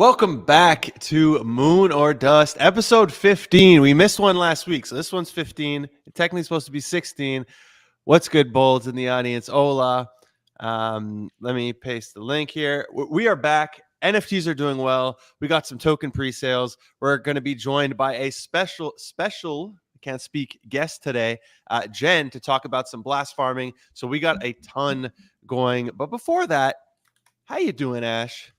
Welcome back to Moon or Dust, episode 15. We missed one last week, so this one's 15. It's technically supposed to be 16. What's good, Bolds in the audience? Hola. Let me paste the link here. We are back. NFTs are doing well. We got some token pre-sales. We're going to be joined by a special, I can't speak, guest today, Jen, to talk about some blast farming. So we got a ton going. But before that, how you doing, Ash?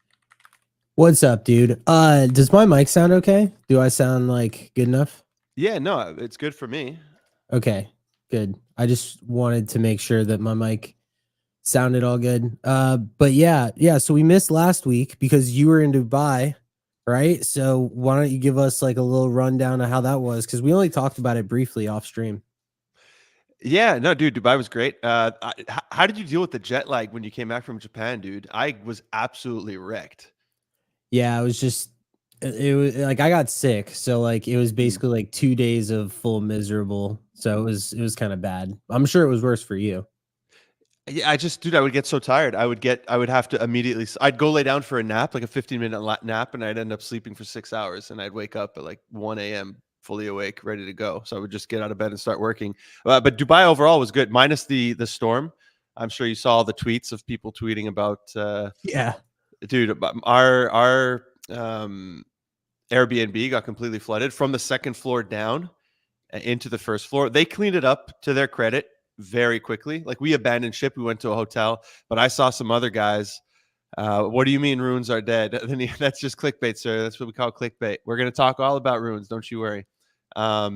What's up, dude? Does my mic sound okay? Do I sound like good enough? Yeah, no, it's good for me. Okay, good. I just wanted to make sure that my mic sounded all good. But yeah. So we missed last week because you were in Dubai, right? So why don't you give us like a little rundown of how that was? Because we only talked about it briefly off stream. Yeah, no, dude, Dubai was great. How did you deal with the jet lag when you came back from Japan, dude? I was absolutely wrecked. Yeah, it was like I got sick, so like it was basically like 2 days of full miserable. So it was kind of bad. I'm sure it was worse for you. Yeah, I would get so tired. I would have to immediately, I'd go lay down for a nap, like a 15-minute nap, and I'd end up sleeping for 6 hours, and I'd wake up at like 1 a.m. fully awake, ready to go. So I would just get out of bed and start working. But Dubai overall was good, minus the storm. I'm sure you saw the tweets of people tweeting about, Yeah. dude, our Airbnb got completely flooded from the second floor down into the first floor. They cleaned it up, to their credit, very quickly. Like, we abandoned ship, we went to a hotel, but I saw some other guys. What do you mean runes are dead? That's just clickbait, sir. That's what we call clickbait. We're going to talk all about runes, don't you worry. Yeah,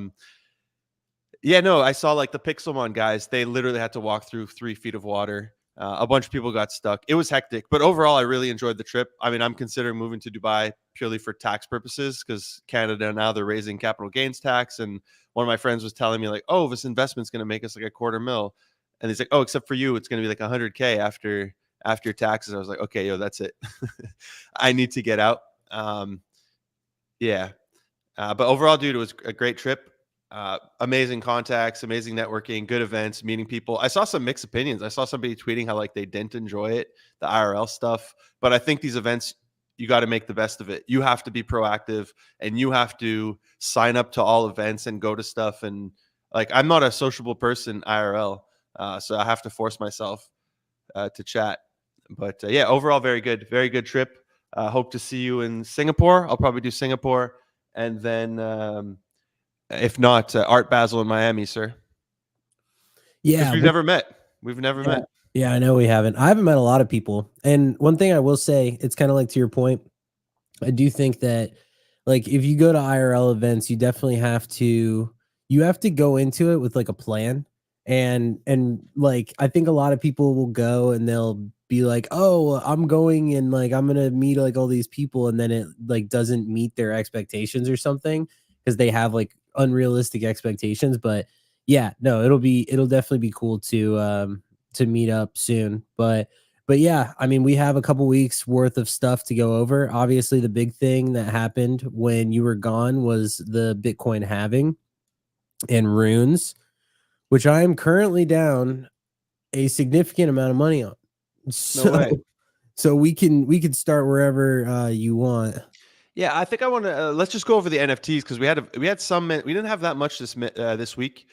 no, I saw like the Pixelmon guys. They literally had to walk through 3 feet of water. A bunch of people got stuck. It was hectic, but overall, I really enjoyed the trip. I mean, I'm considering moving to Dubai purely for tax purposes, because Canada now, they're raising capital gains tax. And one of my friends was telling me like, oh, this investment's going to make us like $250,000. And he's like, oh, except for you, it's going to be like 100K after taxes. I was like, okay, yo, that's it. I need to get out. Yeah. But overall, dude, it was a great trip. Amazing contacts, amazing networking, good events, meeting people. I saw some mixed opinions. I saw somebody tweeting how like they didn't enjoy it, the IRL stuff. But I think these events, you got to make the best of it. You have to be proactive, and you have to sign up to all events and go to stuff. And like, I'm not a sociable person IRL, so I have to force myself to chat. But yeah, overall, very good trip. Hope to see you in Singapore. I'll probably do Singapore, and then if not, Art Basel in Miami, sir. Yeah, we've never met. We've never met. Yeah, I know we haven't. I haven't met a lot of people. And one thing I will say, it's kind of like to your point, I do think that like if you go to IRL events, you definitely have to go into it with like a plan. And like I think a lot of people will go and they'll be like, "Oh, I'm going and like I'm going to meet like all these people," and then it like doesn't meet their expectations or something because they have like unrealistic expectations. But yeah, no, it'll definitely be cool to meet up soon. But yeah, I mean, we have a couple weeks worth of stuff to go over. Obviously, the big thing that happened when you were gone was the Bitcoin halving and runes, which I am currently down a significant amount of money on. So we can start wherever you want. Yeah, I think I want to let's just go over the NFTs, because we had some. We didn't have that much this week.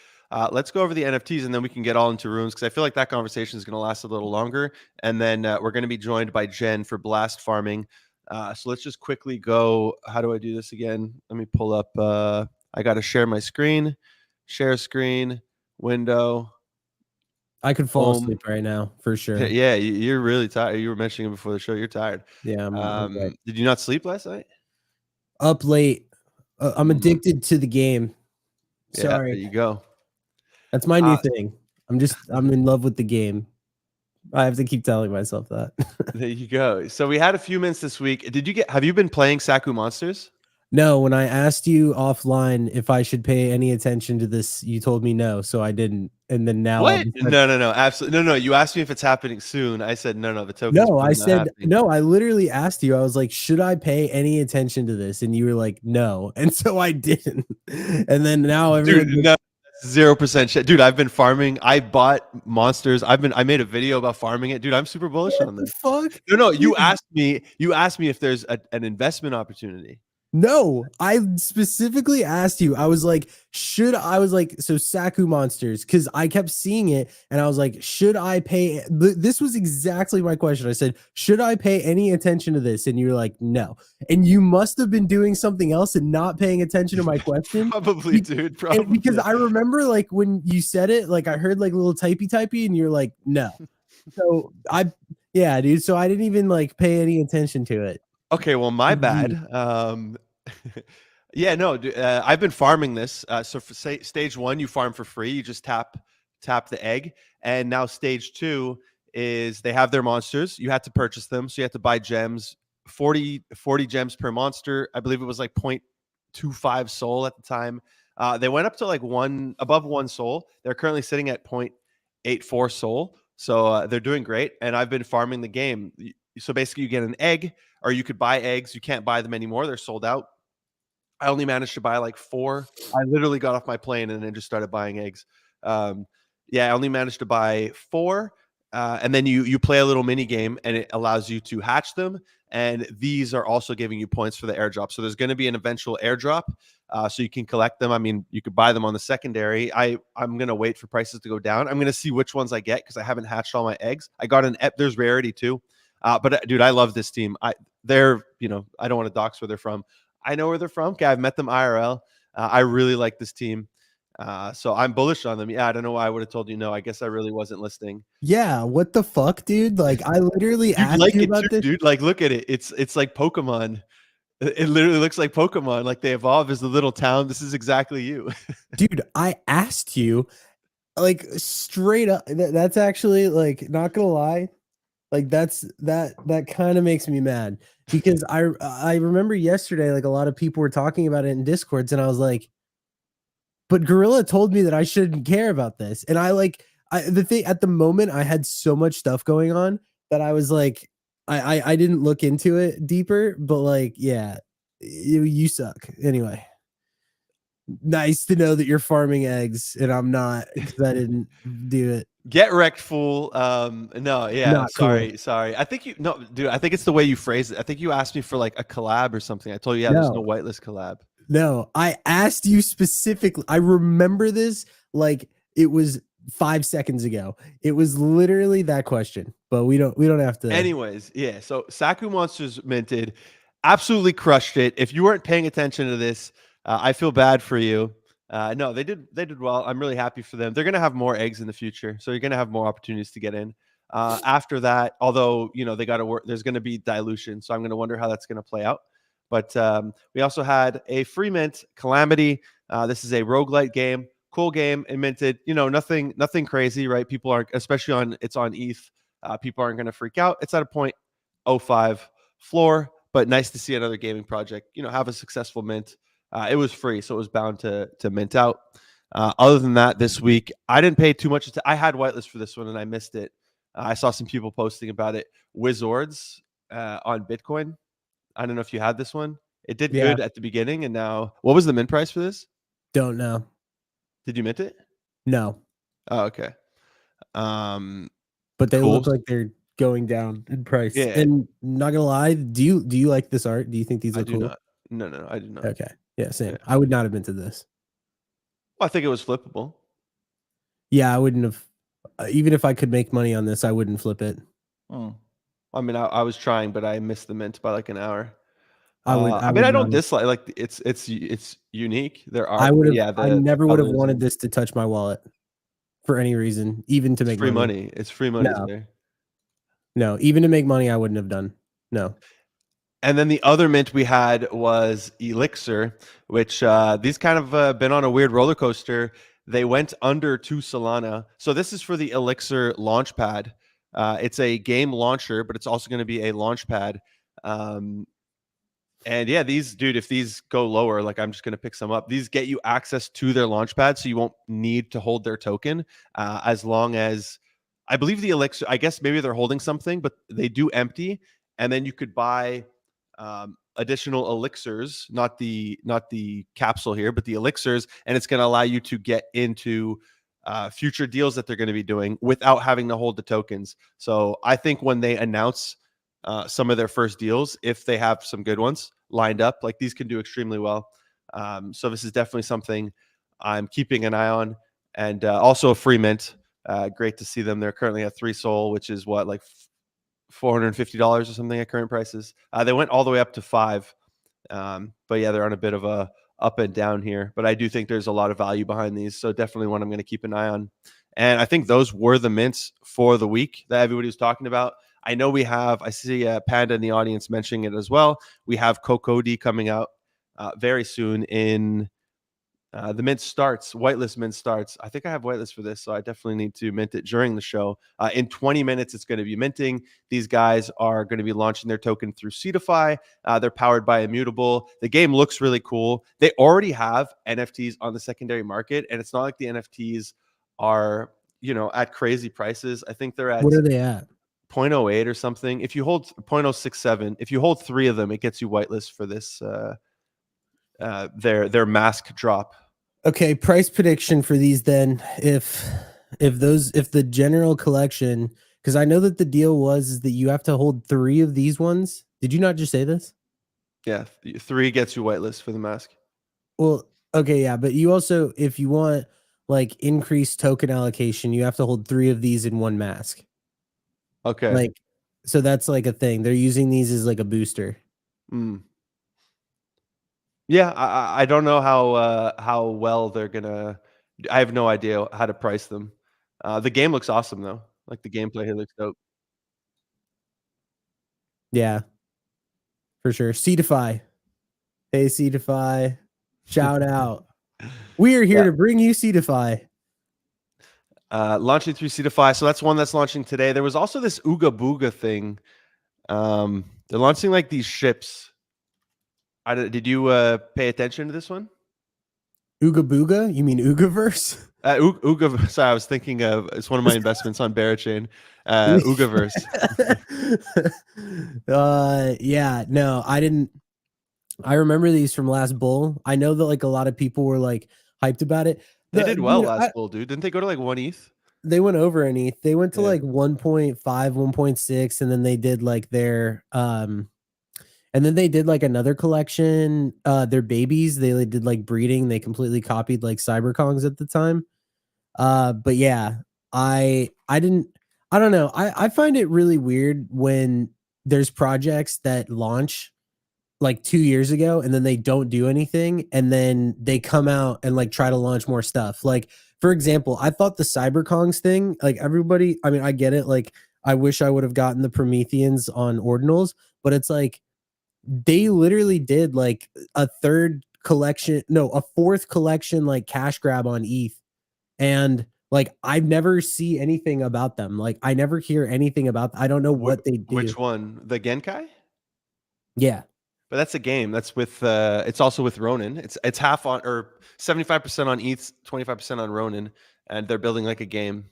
Let's go over the NFTs, and then we can get all into runes, because I feel like that conversation is going to last a little longer. And then we're going to be joined by Jen for blast farming. So let's just quickly go. How do I do this again? Let me pull up. I got to share my screen. Share screen window. I could fall asleep right now for sure. Yeah, you're really tired. You were mentioning before the show you're tired. Yeah. I'm did you not sleep last night? Up late. I'm addicted to the game. Sorry. Yeah, there you go. That's my new thing. I'm in love with the game. I have to keep telling myself that. There you go. So we had a few minutes this week. Have you been playing Saku Monsters? No, when I asked you offline if I should pay any attention to this, you told me no, so I didn't. And then now, what? No, absolutely no. You asked me if it's happening soon. I said no. The token. No, I said no. I literally asked you. I was like, should I pay any attention to this? And you were like, no. And so I didn't. And then now, dude, no, 0% shit, dude. I've been farming. I bought monsters. I made a video about farming it, dude. I'm super bullish What on the this. fuck? No, Dude, you asked me. You asked me if there's an investment opportunity. no, I specifically asked you. I was like, so Saku Monsters, because I kept seeing it and I was like, should I pay? This was exactly my question. I said, should I pay any attention to this? And you're like, no. And you must have been doing something else and not paying attention to my question. Probably, dude. And because Probably. I remember like when you said it, like I heard like little typey and you're like, no. So yeah, dude. So I didn't even like pay any attention to it. Okay, well, my bad. Yeah, no, I've been farming this. So for stage 1, you farm for free. You just tap the egg, and now stage 2 is they have their monsters. You had to purchase them, so you have to buy gems. 40 gems per monster. I believe it was like 0.25 soul at the time. They went up to like above 1 soul. They're currently sitting at 0.84 soul. So they're doing great, and I've been farming the game. So basically, you get an egg, or you could buy eggs. You can't buy them anymore; they're sold out. I only managed to buy like 4. I literally got off my plane and then just started buying eggs. Um, yeah, I only managed to buy 4, and then you play a little mini game, and it allows you to hatch them. And these are also giving you points for the airdrop. So there's going to be an eventual airdrop, so you can collect them. I mean, you could buy them on the secondary. I'm going to wait for prices to go down. I'm going to see which ones I get because I haven't hatched all my eggs. I got there's rarity too. But dude, I love this team. They're, I don't want to dox where they're from. I know where they're from. Okay, I've met them IRL. I really like this team. So I'm bullish on them. Yeah, I don't know why I would have told you no. I guess I really wasn't listening. Yeah, what the fuck, dude? Like I literally You'd asked like you it about too, this. dude. Like, look at it. It's like Pokemon. It literally looks like Pokemon. Like they evolve as a little town. This is exactly you. Dude, I asked you like straight up. That's actually like not gonna lie. Like that kind of makes me mad because I remember yesterday like a lot of people were talking about it in Discords and I was like, but Gorilla told me that I shouldn't care about this. And the thing at the moment I had so much stuff going on that I was like, I didn't look into it deeper, but like, yeah, you suck. Anyway, nice to know that you're farming eggs and I'm not because I didn't do it. Get wrecked, fool. No, yeah, Not cool. sorry. I think no, dude. I think it's the way you phrase it. I think you asked me for like a collab or something. I told you, yeah, there's no No, whitelist collab. no, I asked you specifically. I remember this like it was 5 seconds ago. It was literally that question, but we don't have to. Anyways, yeah. So Saku Monsters minted, absolutely crushed it. If you weren't paying attention to this, I feel bad for you. No, they did well. I'm really happy for them. They're gonna have more eggs in the future, so you're gonna have more opportunities to get in. After that, although they got to work, there's gonna be dilution, so I'm gonna wonder how that's gonna play out. But we also had a free mint, Calamity. This is a roguelite game, cool game, and minted. Nothing crazy, right? People aren't, especially it's on ETH. People aren't going to freak out. It's at a 0.05 floor, but nice to see another gaming project, have a successful mint. It was free, so it was bound to mint out. Other than that, this week I didn't pay too much. I had whitelist for this one and I missed it. I saw some people posting about it. Wizards on Bitcoin. I don't know if you had this one. It did Yeah, good at the beginning, and now what was the mint price for this? don't know. Did you mint it? No, Oh, okay. but they Cool. look like they're going down in price. Yeah, And not gonna lie, do you like this art? Do you think these I look do cool? not. No, I do not. Okay, yeah, same. Yeah. I would not have been to this. Well, I think it was flippable. Yeah, I wouldn't have. Even if I could make money on this, I wouldn't flip it. I mean, I was trying, but I missed the mint by like an hour. I would. I I mean, would I not. don't dislike, like it's unique. There are, I would but have. yeah, I the never would have wanted colorism. this to touch my wallet for any reason, even to It's make free money. money. It's free money No, there. no, even to make money, I wouldn't have done. No. And then the other mint we had was Elixir, which these kind of been on a weird roller coaster. They went under 2 Solana. So this is for the Elixir Launchpad. It's a game launcher, but it's also going to be a launchpad. And yeah, if these go lower, like I'm just going to pick some up. These get you access to their launchpad, so you won't need to hold their token as long as I believe the Elixir. I guess maybe they're holding something, but they do empty, and then you could buy additional elixirs, not the capsule here, but the elixirs, and it's going to allow you to get into future deals that they're going to be doing without having to hold the tokens. So I think when they announce some of their first deals, if they have some good ones lined up, like these can do extremely well. So this is definitely something I'm keeping an eye on. And also a free mint. Great to see them. They're currently at 3 Sol, which is what, like $450 or something at current prices. They went all the way up to 5. But yeah, they're on a bit of a up and down here. But I do think there's a lot of value behind these. So definitely one I'm going to keep an eye on. And I think those were the mints for the week that everybody was talking about. I know I see Panda in the audience mentioning it as well. We have Cocody coming out very soon in the mint starts, whitelist mint starts. I think I have whitelist for this, so I definitely need to mint it during the show. In 20 minutes, it's going to be minting. These guys are going to be launching their token through Seedify. They're powered by Immutable. The game looks really cool. They already have NFTs on the secondary market, and it's not like the NFTs are, at crazy prices. I think they're at, what are they at? 0.08 or something. If you hold 0.067, if you hold 3 of them, it gets you whitelist for this their mask drop. Okay, price prediction for these then. If the general collection, because I know that the deal is that you have to hold 3 of these ones. Did you not just say this? Yeah, 3 gets you whitelist for the mask. Well, okay, yeah, but you also, if you want like increased token allocation, you have to hold 3 of these in 1 mask. Okay. Like, so that's like a thing. They're using these as like a booster. Yeah, I don't know how well they're gonna. I have no idea how to price them. The game looks awesome though. Like the gameplay here looks dope. Yeah, for sure. Seedify. Hey, Seedify. Shout out. We are here to bring you Seedify. Launching through Seedify. So that's one that's launching today. There was also this Ooga Booga thing. They're launching like these ships. Did you pay attention to this one? Ooga Booga? You mean Oogaverse? Ooga. Sorry, I was thinking of, it's one of my investments on Barachain. Oogaverse. Yeah, no, I didn't. I remember these from last bull. I know that like a lot of people were like hyped about it. They did well last bull, dude. Didn't they go to like 1 ETH? They went over an ETH. They went to Yeah. like 1.5, 1.6, and then they did like their and then they did like another collection, their babies. They did like breeding. They completely copied like CyberKongs at the time. But yeah, I don't know. I find it really weird when there's projects that launch like 2 years ago and then they don't do anything and then they come out and like try to launch more stuff. Like, for example, I thought the CyberKongs thing, like everybody, I mean, I get it. Like, I wish I would have gotten the Prometheans on ordinals, but it's like they literally did like a 4th collection, like cash grab on ETH. And like, I never see anything about them. Like, I never hear anything about, I don't know what they do. Which one? The Genkai? Yeah. But that's a game. That's with it's also with Ronin. It's half on, or 75% on ETH, 25% on Ronin, and they're building like a game.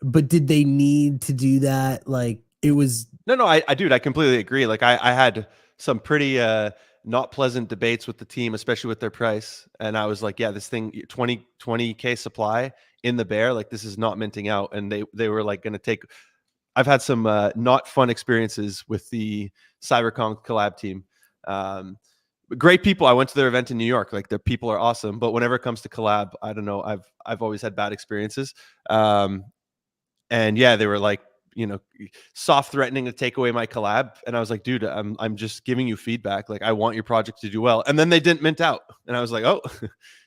But did they need to do that? Like, it was No, I dude, I completely agree. Like I had some pretty not pleasant debates with the team, especially with their price. And I was like, yeah, this thing 20K supply in the bear, like this is not minting out. And they were like going to take. I've had some not fun experiences with the CyberKong collab team. Great people. I went to their event in New York. Like their people are awesome, but whenever it comes to collab, I don't know. I've always had bad experiences. And yeah, they were like, soft threatening to take away my collab. And I was like, dude, I'm just giving you feedback. Like, I want your project to do well. And then they didn't mint out. And I was like, oh,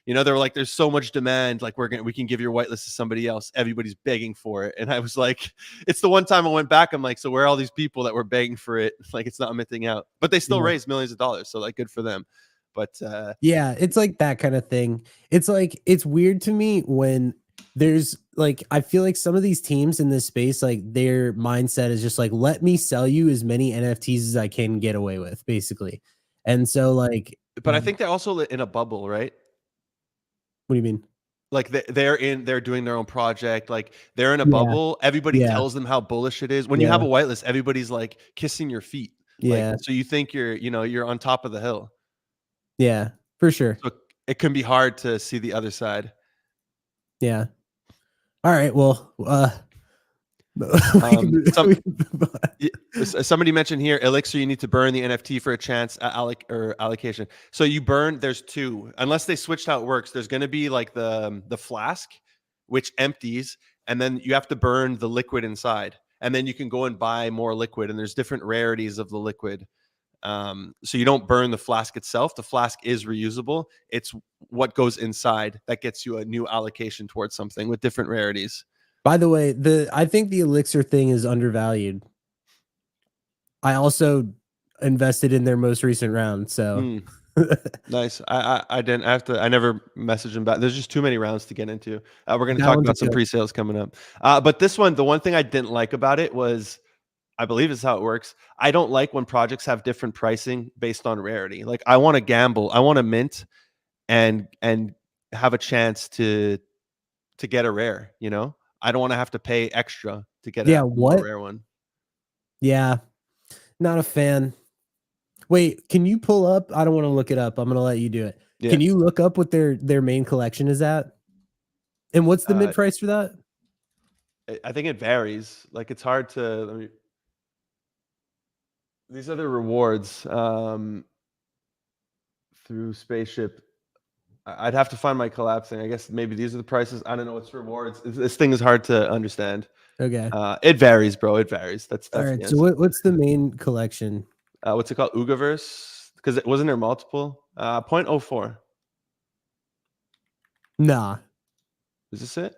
they were like, there's so much demand. Like we can give your whitelist to somebody else. Everybody's begging for it. And I was like, it's the one time I went back. I'm like, so where are all these people that were begging for it? Like, it's not minting out, but they still raised millions of dollars. So like, good for them. But yeah, it's like that kind of thing. It's like, it's weird to me when there's like, I feel like some of these teams in this space, like their mindset is just like, let me sell you as many NFTs as I can get away with, basically. And so like, but I think they're also in a bubble, right? What do you mean? Like they're doing their own project. Like they're in a Yeah. bubble. Everybody Yeah. tells them how bullish it is. When you Yeah. have a whitelist, everybody's like kissing your feet. Like, Yeah. so you think you're on top of the hill. Yeah. For sure. So it can be hard to see the other side. Yeah. All right. Well, Some we can move on. somebody mentioned here, Elixir, you need to burn the NFT for a chance at allocation. So you burn, there's two, unless they switched how it works. There's going to be like the flask, which empties, and then you have to burn the liquid inside, and then you can go and buy more liquid. And there's different rarities of the liquid. So you don't burn the flask itself. The flask is reusable. It's what goes inside that gets you a new allocation towards something with different rarities. By the way, I think the Elixir thing is undervalued. I also invested in their most recent round, so Nice. I didn't have to. I never messaged them back. There's just too many rounds to get into. We're going to that talk one's about some good. pre-sales coming up. But this one, the one thing I didn't like about it was, I believe is how it works. I don't like when projects have different pricing based on rarity. Like I want to gamble. I want to mint and have a chance to get a rare. You know, I don't want to have to pay extra to get Yeah, a more what? rare one. Yeah, not a fan. Wait, can you pull up? I don't want to look it up. I'm going to let you do it. Yeah. Can you look up what their main collection is at? And what's the mid price for that? I think it varies. Like it's hard to. These are the rewards through Spaceship. I'd have to find my collapsing. I guess maybe these are the prices. I don't know. It's rewards. This thing is hard to understand. Okay. It varies, bro. It varies. That's All right. the So answer. what's the main collection? What's it called? Ugaverse? Because it wasn't there multiple. 0.04. Nah. Is this it?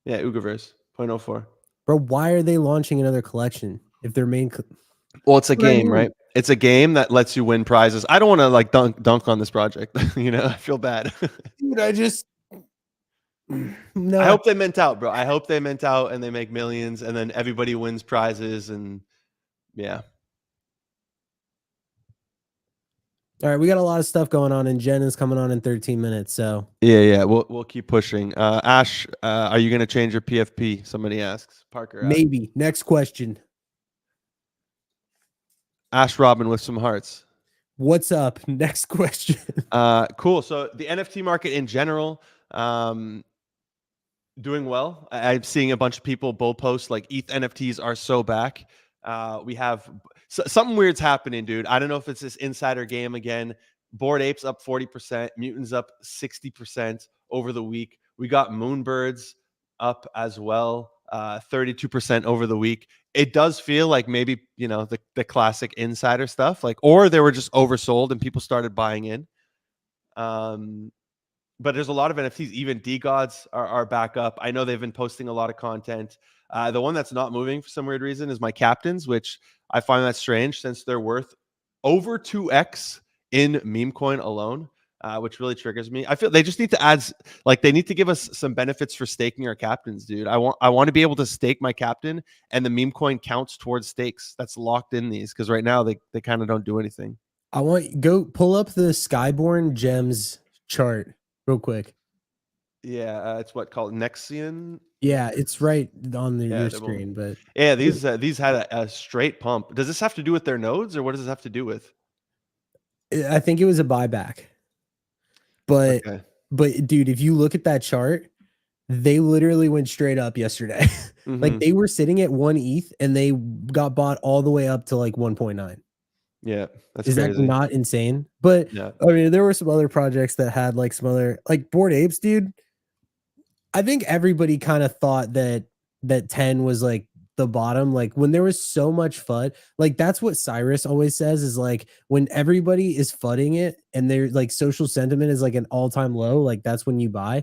Yeah, Ugaverse. 0.04. Bro, why are they launching another collection if their main Well, it's a What I game, mean. right? It's a game that lets you win prizes. I don't want to like dunk on this project. You know, I feel bad. Dude, I just no. I hope they mint out, bro. I hope they mint out and they make millions and then everybody wins prizes and yeah. All right, we got a lot of stuff going on, and Jen is coming on in 13 minutes. So Yeah. We'll keep pushing. Ash, are you gonna change your PFP? Somebody asks. Parker asks. maybe. Next question. Ash Robin with some hearts. What's up? Next question. Cool. So the NFT market in general, doing well. I'm seeing a bunch of people bull post like ETH NFTs are so back. We have something weird's happening, dude. I don't know if it's this insider game again. Bored Apes up 40%, Mutants up 60% over the week. We got Moonbirds up as well, 32% over the week. It does feel like maybe, you know, the classic insider stuff, like, or they were just oversold and people started buying in. But there's a lot of NFTs. Even DGods are back up. I know they've been posting a lot of content. The one that's not moving for some weird reason is my captains, which I find that strange since they're worth over 2x in meme coin alone, which really triggers me. I feel they just need to add, like, they need to give us some benefits for staking our captains, dude. I want to be able to stake my captain, and the meme coin counts towards stakes. That's locked in these because right now they kind of don't do anything. I want go pull up the Skyborn Gems chart real quick. Yeah, it's what called Nexian. Yeah, it's right on your screen. But yeah, these had a straight pump. Does this have to do with their nodes, or what does this have to do with? I think it was a buyback. But dude, if you look at that chart, they literally went straight up yesterday. Like they were sitting at 1 ETH and they got bought all the way up to like 1.9. Yeah, that's Is crazy. that not insane? But yeah. I mean, there were some other projects that had like some other, like Bored Apes, dude. I think everybody kind of thought that 10 was like the bottom. Like when there was so much FUD, like that's what Cyrus always says is like when everybody is fudding it and they're like social sentiment is like an all-time low, like that's when you buy.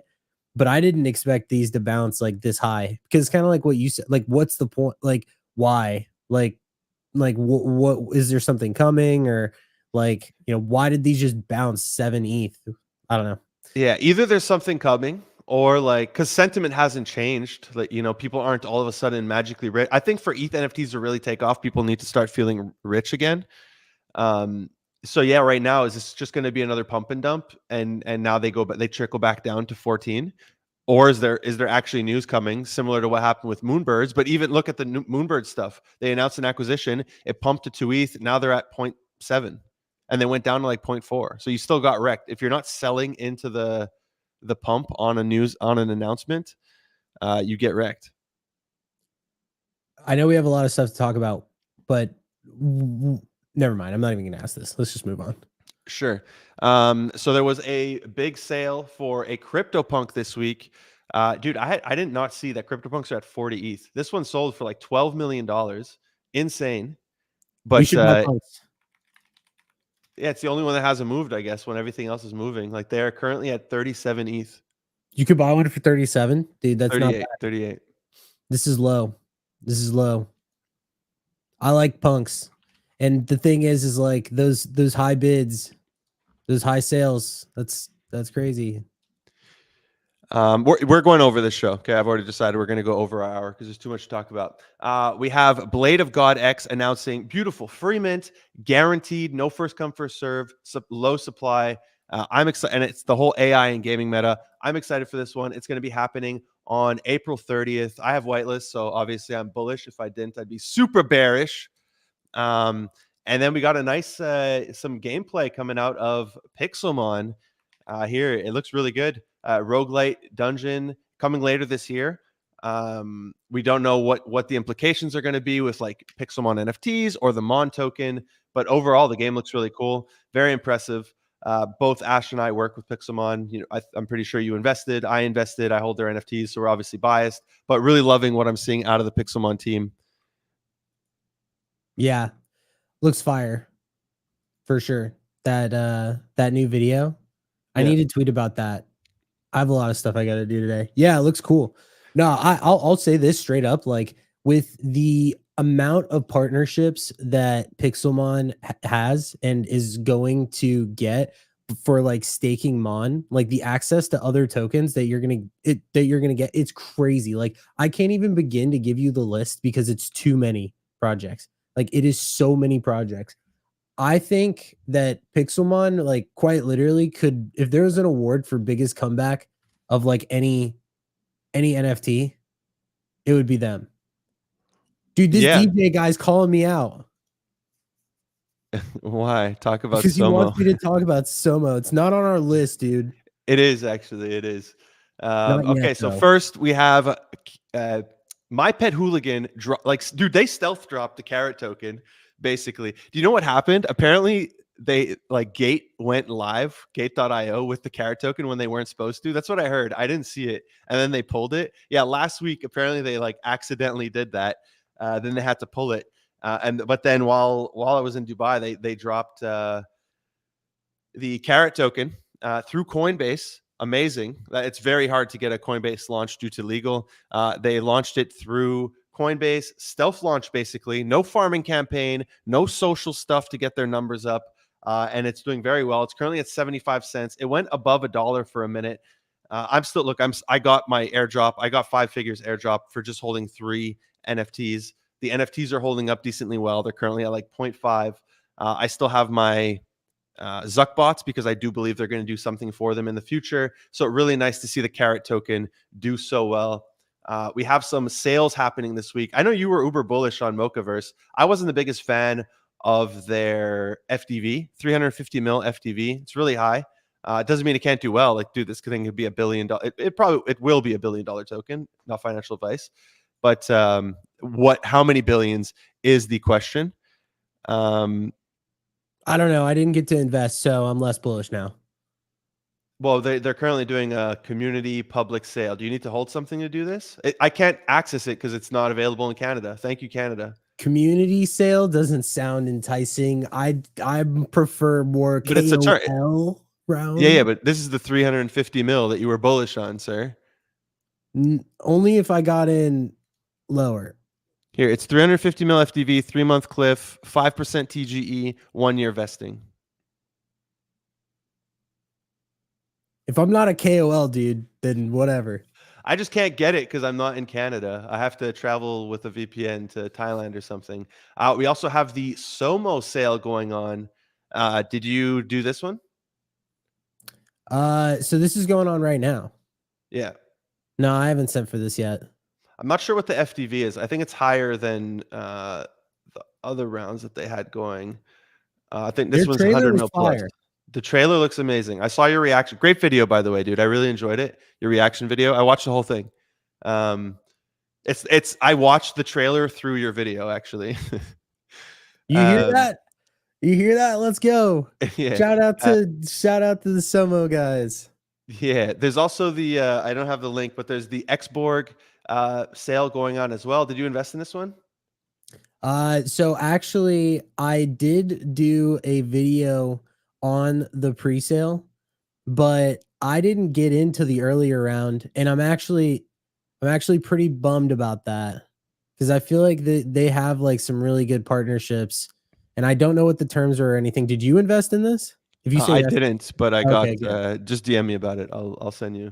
But I didn't expect these to bounce like this high because it's kind of like what you said. Like, what's the point? Like, why? Like what is there something coming or like, you know, why did these just bounce 7 ETH? I don't know. Yeah, either there's something coming or like because sentiment hasn't changed. Like, you know, people aren't all of a sudden magically rich. I think for ETH NFTs to really take off, people need to start feeling rich again. So yeah, right now is this just going to be another pump and dump, and now they trickle back down to 14, Or is there actually news coming similar to what happened with Moonbirds? But even look at the Moonbird stuff. They announced an acquisition. It pumped to 2 ETH. Now they're at 0.7, and they went down to like 0.4. So you still got wrecked if you're not selling into the pump on an announcement. You get wrecked. I know we have a lot of stuff to talk about, but never mind. I'm not even going to ask this. Let's just move on. Sure. So there was a big sale for a CryptoPunk this week. Dude, I did not see that CryptoPunks are at 40 ETH. This one sold for like $12 million. Insane. But we should buy punks. yeah, it's the only one that hasn't moved, I guess, when everything else is moving. Like they are currently at 37 ETH. You could buy one for 37, dude. That's 38, not bad. 38. This is low. This is low. I like punks. And the thing is like those high bids, those high sales, that's crazy. We're going over this show. Okay, I've already decided we're going to go over our hour because there's too much to talk about. We have Blade of God X announcing beautiful free mint, guaranteed, no first come first serve, low supply. I'm excited, and it's the whole AI and gaming meta. I'm excited for this one. It's going to be happening on April 30th. I have whitelist, so obviously I'm bullish. If I didn't, I'd be super bearish. And then we got a nice some gameplay coming out of Pixelmon. Here it looks really good. Roguelite dungeon coming later this year. We don't know what the implications are going to be with like Pixelmon NFTs or the Mon token, but overall the game looks really cool, very impressive. Both Ash and I work with Pixelmon. You know, I'm pretty sure you invested. I invested. I hold their NFTs, so we're obviously biased, but really loving what I'm seeing out of the Pixelmon team. Yeah, looks fire for sure. That new video. I need to tweet about that. I have a lot of stuff I got to do today. Yeah, it looks cool. No, I'll say this straight up. Like with the amount of partnerships that Pixelmon has and is going to get for like staking Mon, like the access to other tokens that you're gonna get, it's crazy. Like I can't even begin to give you the list because it's too many projects. Like it is so many projects. I think that Pixelmon, like quite literally, could, if there was an award for biggest comeback of like any NFT, it would be them. Dude, this DJ guy's calling me out. Why? Talk about because Somo. he wants me to talk about Somo. It's not on our list, dude. It is actually. It is. Okay, yet, so though. first we have My Pet Hooligan. Dude, they stealth dropped the carrot token. Basically, do you know what happened? Apparently, they like Gate went live, Gate.io with the carrot token when they weren't supposed to. That's what I heard. I didn't see it, and then they pulled it. Yeah, last week apparently they like accidentally did that. Then they had to pull it. But then while I was in Dubai, they dropped the carrot token through Coinbase. Amazing. It's very hard to get a Coinbase launch due to legal. They launched it through Coinbase, stealth launch basically. No farming campaign, no social stuff to get their numbers up, and it's doing very well. It's currently at 75 cents. It went above $1 for a minute. I got my airdrop. I got 5 figures airdrop for just holding 3 NFTs. The NFTs are holding up decently well. They're currently at like 0.5. I still have my Zuck bots because I do believe they're going to do something for them in the future. So really nice to see the carrot token do so well. We have some sales happening this week. I know you were uber bullish on Mochaverse. I wasn't the biggest fan of their FDV, 350 mil FDV. It's really high. It doesn't mean it can't do well. Like, dude, this thing could be $1 billion. It will be $1 billion token. Not financial advice, but how many billions is the question. I don't know. I didn't get to invest, so I'm less bullish now. Well, they're currently doing a community public sale. Do you need to hold something to do this? I can't access it because it's not available in Canada. Thank you, Canada. Community sale doesn't sound enticing. I prefer more but it's a KOL round. Yeah, but this is the 350 mil that you were bullish on, sir. Only if I got in lower. Here, it's 350 mil FDV, 3-month cliff, 5% TGE, 1-year vesting. If I'm not a KOL, dude, then whatever. I just can't get it because I'm not in Canada. I have to travel with a VPN to Thailand or something. We also have the Somo sale going on. Did you do this one? So this is going on right now. Yeah. No, I haven't sent for this yet. I'm not sure what the FDV is. I think it's higher than the other rounds that they had going. I think Their this one's trailer 100 was mil plus. fire. The trailer looks amazing. I saw your reaction. Great video, by the way, dude. I really enjoyed it. Your reaction video. I watched the whole thing. It's. I watched the trailer through your video, actually. You hear that? You hear that? Let's go. Yeah. Shout out to the Somo guys. Yeah. There's also the. I don't have the link, but there's the Xborg sale going on as well. Did you invest in this one? So actually I did do a video on the pre-sale, but I didn't get into the earlier round, and I'm actually pretty bummed about that because I feel like they have like some really good partnerships, and I don't know what the terms are or anything. Did you invest in this? If you say I yes, didn't, but I got. okay, good. Just DM me about it. I'll send you.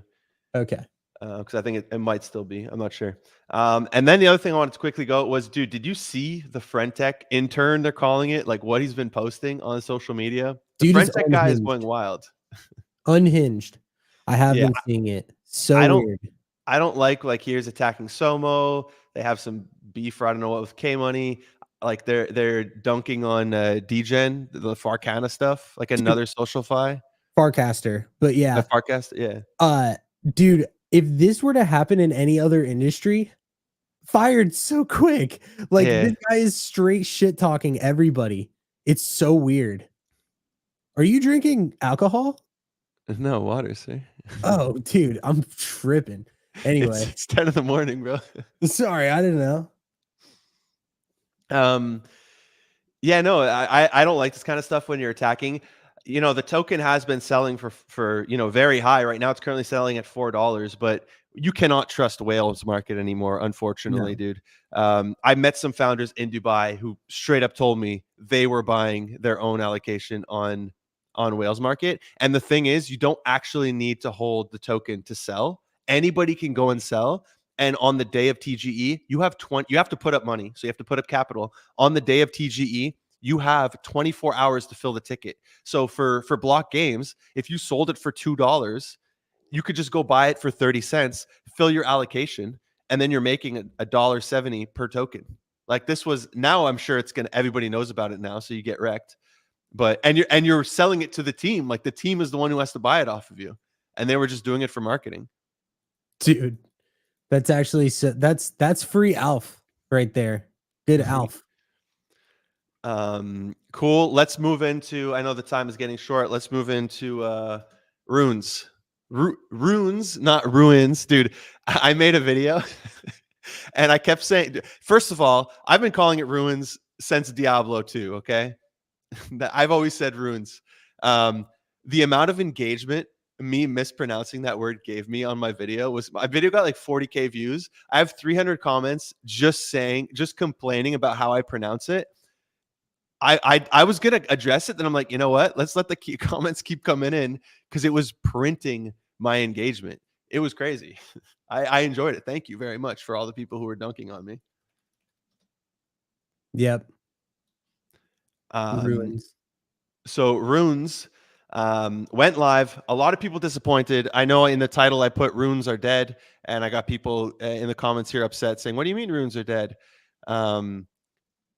Okay. Because I think it might still be. I'm not sure. And then the other thing I wanted to quickly go was, dude, did you see the Frentech intern? They're calling it, like what he's been posting on social media. The Dude is Frentech guy is going wild. Unhinged. I have Yeah, been seeing it. So I don't. weird. I don't like here's attacking Somo. They have some beef. Or I don't know what with K Money. Like they're dunking on Degen, the Farcana stuff, like Dude, another social fi. Farcaster. But The yeah. Farcast, yeah. Dude, if this were to happen in any other industry, fired so quick. Like Yeah. this guy is straight shit talking everybody. It's so weird. Are you drinking alcohol? No water, sir. Oh, dude, I'm tripping. Anyway, It's 10 in the morning, bro. sorry, I didn't know. Yeah, no, I don't like this kind of stuff when you're attacking. You know, the token has been selling for very high. Right now it's currently selling at $4, but you cannot trust Whales market anymore, unfortunately, No. dude. I met some founders in Dubai who straight up told me they were buying their own allocation on Whales market. And the thing is, you don't actually need to hold the token to sell. Anybody can go and sell. And on the day of TGE, you have to put up money. So you have to put up capital. On the day of TGE, you have 24 hours to fill the ticket. So for block games, if you sold it for $2, you could just go buy it for 30 cents, fill your allocation, and then you're making $1.70 per token. Like this was, now I'm sure everybody knows about it now, so you get wrecked. But and you're selling it to the team. Like the team is the one who has to buy it off of you. And they were just doing it for marketing. Dude, that's actually that's free alf right there. Good alf. Cool. Let's move into, I know the time is getting short. Let's move into runes. Runes, not ruins, dude. I made a video and I kept saying, first of all, I've been calling it ruins since Diablo 2, okay? I've always said runes. The amount of engagement me mispronouncing that word gave me on my video got like 40K views. I have 300 comments just complaining about how I pronounce it. I was gonna address it, then I'm like, you know what? Let's let the comments keep coming in because it was printing my engagement. It was crazy. I enjoyed it. Thank you very much for all the people who were dunking on me. Yep. Ruins. So runes went live. A lot of people disappointed. I know in the title I put runes are dead, and I got people in the comments here upset saying, "What do you mean runes are dead?"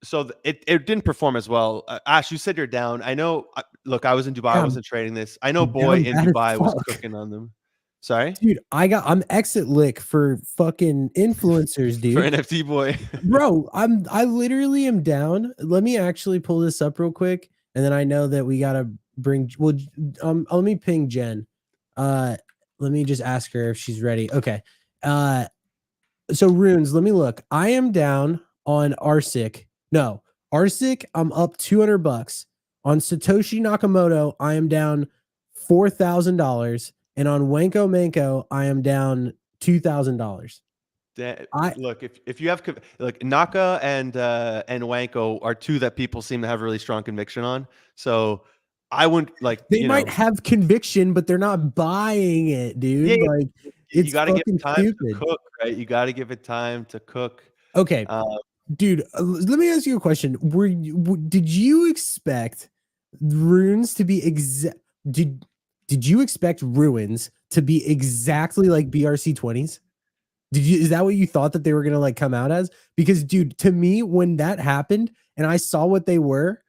So it didn't perform as well. Ash, you said you're down. I know. Look, I was in Dubai. I wasn't trading this. I know Boy in Dubai was cooking on them. Sorry, dude. I'm exit lick for fucking influencers, dude. For NFT Boy, bro. I literally am down. Let me actually pull this up real quick, and then I know that we gotta bring. Well, let me ping Jen. Let me just ask her if she's ready. Okay. So runes. Let me look. I am down on Arsic. No, Arsic, I'm up $200. On Satoshi Nakamoto, I am down $4,000, and on Wanko Manko, I am down $2,000. Look, if you have Naka and Wanko are two that people seem to have really strong conviction on. So I wouldn't like. They might have conviction, but they're not buying it, dude. Yeah, like you it's got to give it time stupid. to cook, right? You got to give it time to cook. Okay. Dude, let me ask you a question. Did you expect runes to be did you expect ruins to be exactly like BRC 20s? Is that what you thought that they were gonna like come out as? Because dude, to me, when that happened and I saw what they were,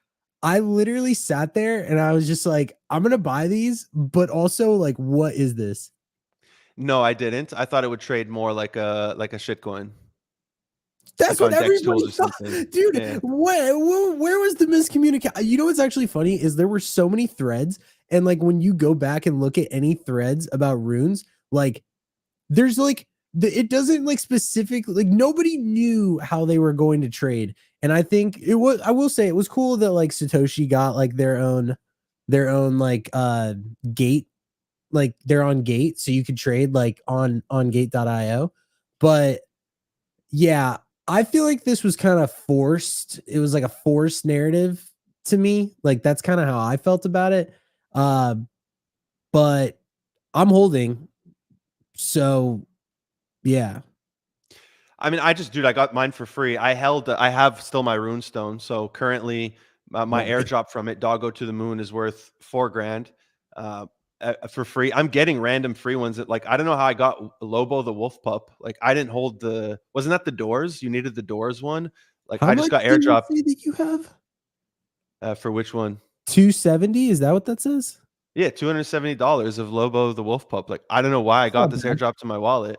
I literally sat there and I was just like, I'm gonna buy these, but also like, what is this? No, I didn't. I thought it would trade more like a shitcoin, That's like what on Dex everybody Tools or thought, something. dude. Yeah. Where was the miscommunication? You know what's actually funny is there were so many threads, and like when you go back and look at any threads about runes, like there's like it doesn't like specifically like nobody knew how they were going to trade. And I think it was, I will say it was cool that like Satoshi got like their own like gate, like they're on gate, so you could trade like on gate.io. But yeah, I feel like this was kind of forced. It was like a forced narrative to me. Like that's kind of how I felt about it. Uh, but I'm holding. So yeah. I mean, dude, I got mine for free. I have still my runestone. So currently, my Nice. airdrop from it, Doggo to the Moon, is worth 4 grand uh, for free. I'm getting random free ones that, like, I don't know how I got Lobo the Wolf Pup. Like, I didn't hold wasn't that the Doors? You needed the Doors one. Like, How I just much got did you airdropped say that you have? for which one? 270? Is that what that says? Yeah, $270 of Lobo the Wolf Pup. Like, I don't know why I It's got not this bad. airdrop to my wallet.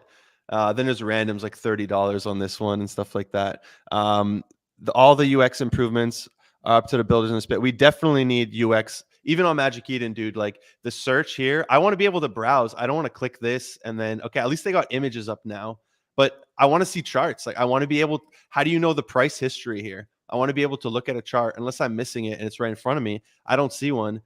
Then there's randoms like $30 on this one and stuff like that. All the UX improvements are up to the builders in this bit. We definitely need UX, even on Magic Eden, dude. Like the search here, I want to be able to browse. I don't want to click this and then, okay, at least they got images up now. But I want to see charts. Like I want to be able, how do you know the price history here? I want to be able to look at a chart unless I'm missing it and it's right in front of me. I don't see one.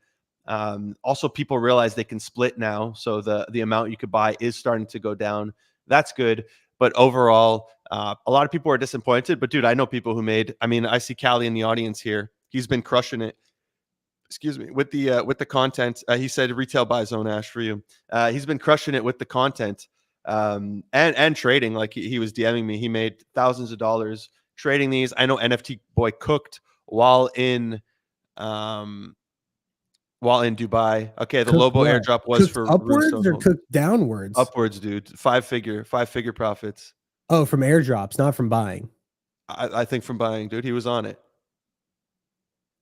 Also, people realize they can split now, so the amount you could buy is starting to go down. That's good, but overall, a lot of people are disappointed. But dude, I know people who made. I mean, I see Callie in the audience here. He's been crushing it. Excuse me, with the content. He said retail buy zone Ash for you. He's been crushing it with the content and trading. Like he was DMing me. He made thousands of dollars trading these. I know NFT Boy cooked while in um Dubai. Okay, the Cooked Lobo what? airdrop was Cooked for upwards Runestone or holders. cooked downwards? Upwards, dude. Five figure profits. Oh, from airdrops, not from buying. I think from buying, dude. He was on it.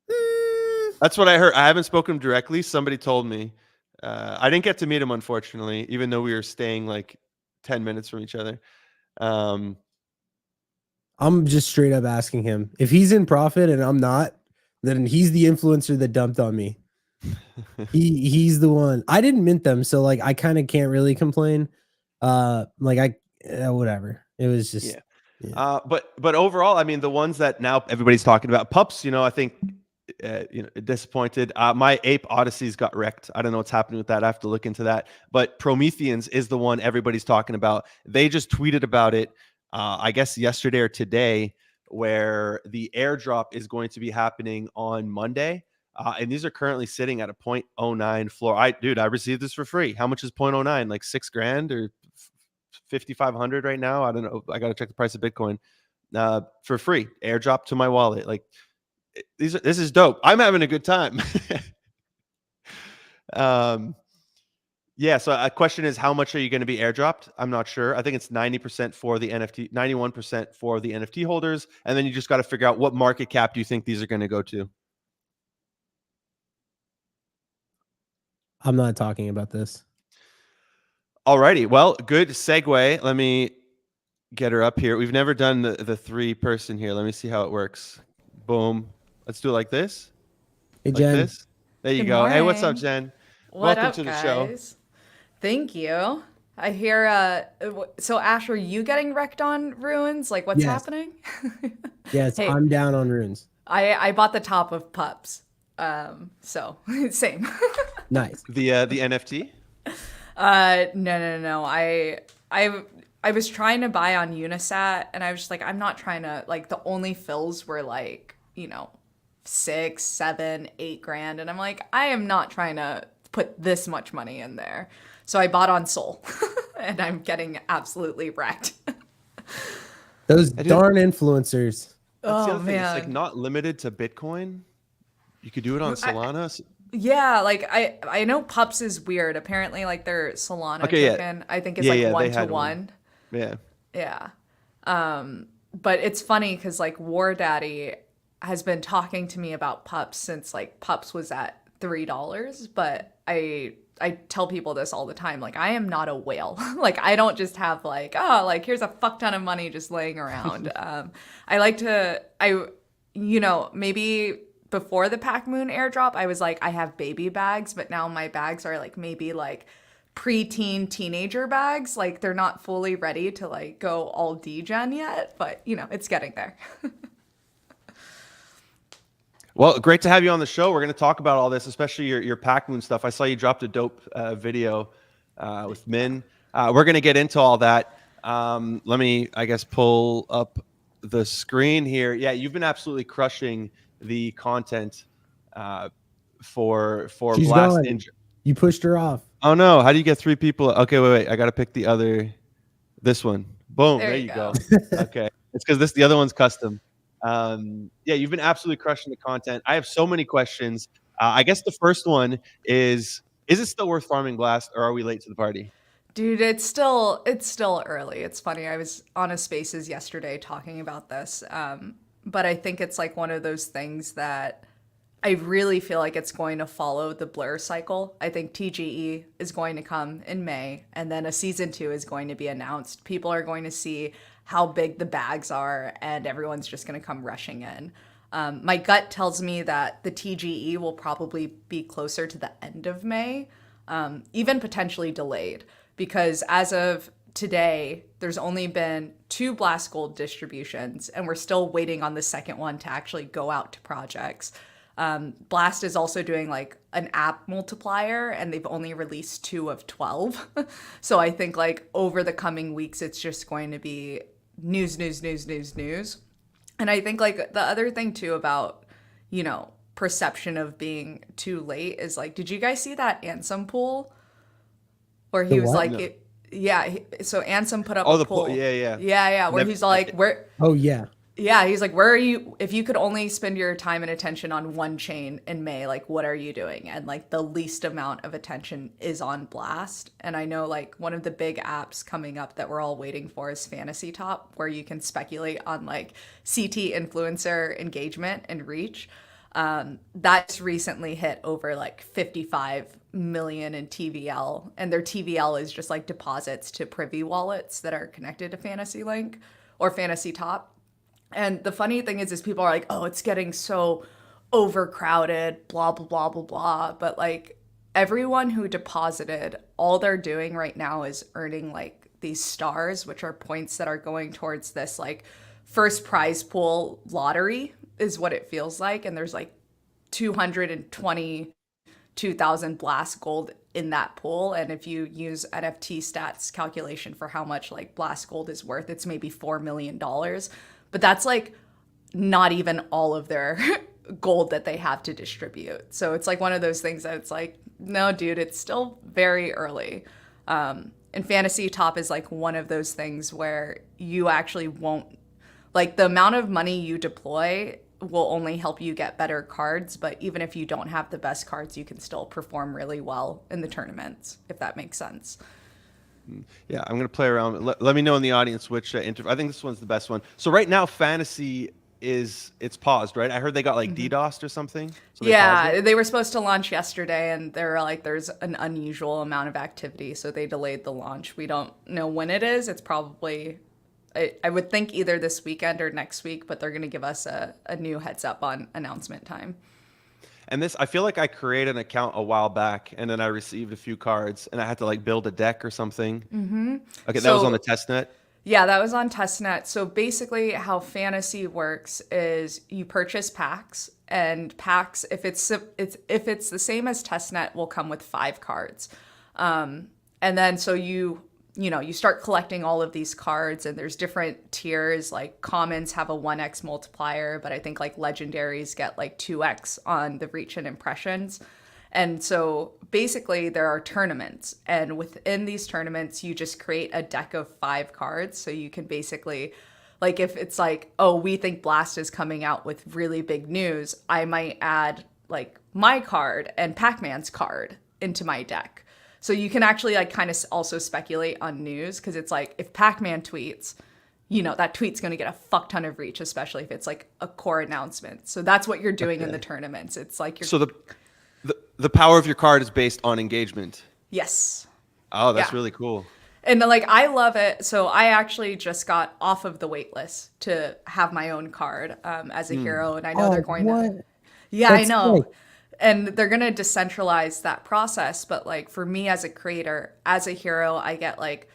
Mm, That's what I heard. I haven't spoken to him directly. Somebody told me. I didn't get to meet him, unfortunately, even though we were staying like 10 minutes from each other. Um, I'm just straight up asking him. If he's in profit and I'm not, then he's the influencer that dumped on me. He's the one. I didn't mint them, so like I kind of can't really complain. Like whatever. It was just yeah. yeah. But overall, I mean, the ones that now everybody's talking about, pups. I think disappointed. My Ape Odysseys got wrecked. I don't know what's happening with that. I have to look into that. But Prometheans is the one everybody's talking about. They just tweeted about it, I guess yesterday or today, where the airdrop is going to be happening on Monday. And these are currently sitting at a 0.09 floor. I received this for free. How much is 0.09? Like 6 grand or 5,500 right now? I don't know. I got to check the price of Bitcoin. For free, airdrop to my wallet. Like this is dope. I'm having a good time. um, yeah. So a question is, how much are you going to be airdropped? I'm not sure. I think it's 90% for the NFT, 91% for the NFT holders, and then you just got to figure out what market cap do you think these are going to go to. I'm not talking about this. Alrighty. Well, good segue. Let me get her up here. We've never done the 3-person here. Let me see how it works. Boom. Let's do it like this. Hey Like Jen. this. There you Good go. Hey, what's up, morning. Jen? What Welcome up, to the show. guys? Thank you. I hear, so Ash, are you getting wrecked on ruins? Like, what's Yes. happening? Yes, Hey, I'm down on runes. I bought the top of pups. So same. Nice. The NFT. No. I was trying to buy on Unisat, and I was just like, I'm not trying to, like, the only fills were like, 6, 7, 8 grand, and I'm like, I am not trying to put this much money in there. So I bought on Sol, and I'm getting absolutely wrecked. Those darn influencers. That's the Oh other thing. It's like man. not limited to Bitcoin. You could do it on Solana. Yeah, like I know Pups is weird. Apparently, like their Solana Okay, yeah. token, I think is Yeah, like yeah, they one to had one. one. Yeah. Yeah. But it's funny because like War Daddy has been talking to me about pups since like pups was at $3. But I tell people this all the time. Like I am not a whale. Like I don't just have like, oh, like here's a fuck ton of money just laying around. I like to maybe before the Pac Moon airdrop, I was like, I have baby bags, but now my bags are like maybe like preteen teenager bags. Like they're not fully ready to like go all degen yet, but it's getting there. Well, great to have you on the show. We're going to talk about all this, especially your Pac Moon stuff. I saw you dropped a dope video with Min. We're going to get into all that. Let me, I guess, pull up the screen here. Yeah, you've been absolutely crushing the content for She's Blast. gone. You pushed her off. Oh no! How do you get 3 people? Okay, wait. I got to pick this one. Boom! There you go. Okay, it's because the other one's custom. Yeah, you've been absolutely crushing the content. I have so many questions. I guess the first one is it still worth farming Blast, or are we late to the party? Dude, it's still early. It's funny. I was on a Spaces yesterday talking about this. But I think it's like one of those things that I really feel like it's going to follow the Blur cycle. I think TGE is going to come in May, and then a season 2 is going to be announced. People are going to see how big the bags are, and everyone's just going to come rushing in. My gut tells me that the TGE will probably be closer to the end of May, even potentially delayed, because as of today, there's only been 2 Blast Gold distributions, and we're still waiting on the second one to actually go out to projects. Blast is also doing like an app multiplier, and they've only released 2 of 12. So I think like over the coming weeks, it's just going to be news. And I think like the other thing too about, perception of being too late is like, did you guys see that Ansem pool where he was like, No. So Ansem put up Oh, a the pool. pool. Yeah. Yeah, where he's like, where? Oh yeah. Yeah, he's like, where are you? If you could only spend your time and attention on one chain in May, like, what are you doing? And like the least amount of attention is on Blast. And I know like one of the big apps coming up that we're all waiting for is Fantasy Top, where you can speculate on like CT influencer engagement and reach. That's recently hit over like 55 million in TVL, and their TVL is just like deposits to Privy wallets that are connected to Fantasy Link or Fantasy Top. And the funny thing is people are like, oh, it's getting so overcrowded, blah, blah, blah, blah, blah. But like everyone who deposited, all they're doing right now is earning like these stars, which are points that are going towards this like first prize pool lottery is what it feels like. And there's like 222,000 Blast Gold in that pool. And if you use NFT stats calculation for how much like Blast Gold is worth, it's maybe $4 million. But that's like not even all of their gold that they have to distribute. So it's like one of those things that it's like, no, dude, it's still very early. And Fantasy Top is like one of those things where you actually won't, like the amount of money you deploy will only help you get better cards. But even if you don't have the best cards, you can still perform really well in the tournaments, if that makes sense. Yeah, I'm going to play around. Let me know in the audience which I think this one's the best one. So right now, Fantasy it's paused, right? I heard they got like DDoSed or something. So they were supposed to launch yesterday, and they were like, there's an unusual amount of activity, so they delayed the launch. We don't know when it is. It's probably, I would think either this weekend or next week, but they're going to give us a new heads up on announcement time. And this, I feel like I created an account a while back, and then I received a few cards, and I had to like build a deck or something. Mm-hmm. Okay, that was on the testnet. Yeah, that was on testnet. So basically, how Fantasy works is you purchase packs, and packs, if it's the same as testnet, will come with 5 cards, and then so you start collecting all of these cards, and there's different tiers. Like commons have a 1x multiplier, but I think like legendaries get like 2x on the reach and impressions. And so basically there are tournaments, and within these tournaments, you just create a deck of 5 cards. So you can basically, like if it's like, oh, we think Blast is coming out with really big news, I might add like my card and Pac-Man's card into my deck. So you can actually like kind of also speculate on news, because it's like if Pac-Man tweets, you know, that tweet's going to get a fuck ton of reach, especially if it's like a core announcement. So that's what you're doing in the tournaments. It's like you're. So the power of your card is based on engagement. Yes. Oh, that's Yeah. really cool. And then, like, I love it. So I actually just got off of the wait list to have my own card as a hero. And I know they're going to. Yeah, That's I know. sick. And they're going to decentralize that process. But like for me as a creator, as a hero, I get like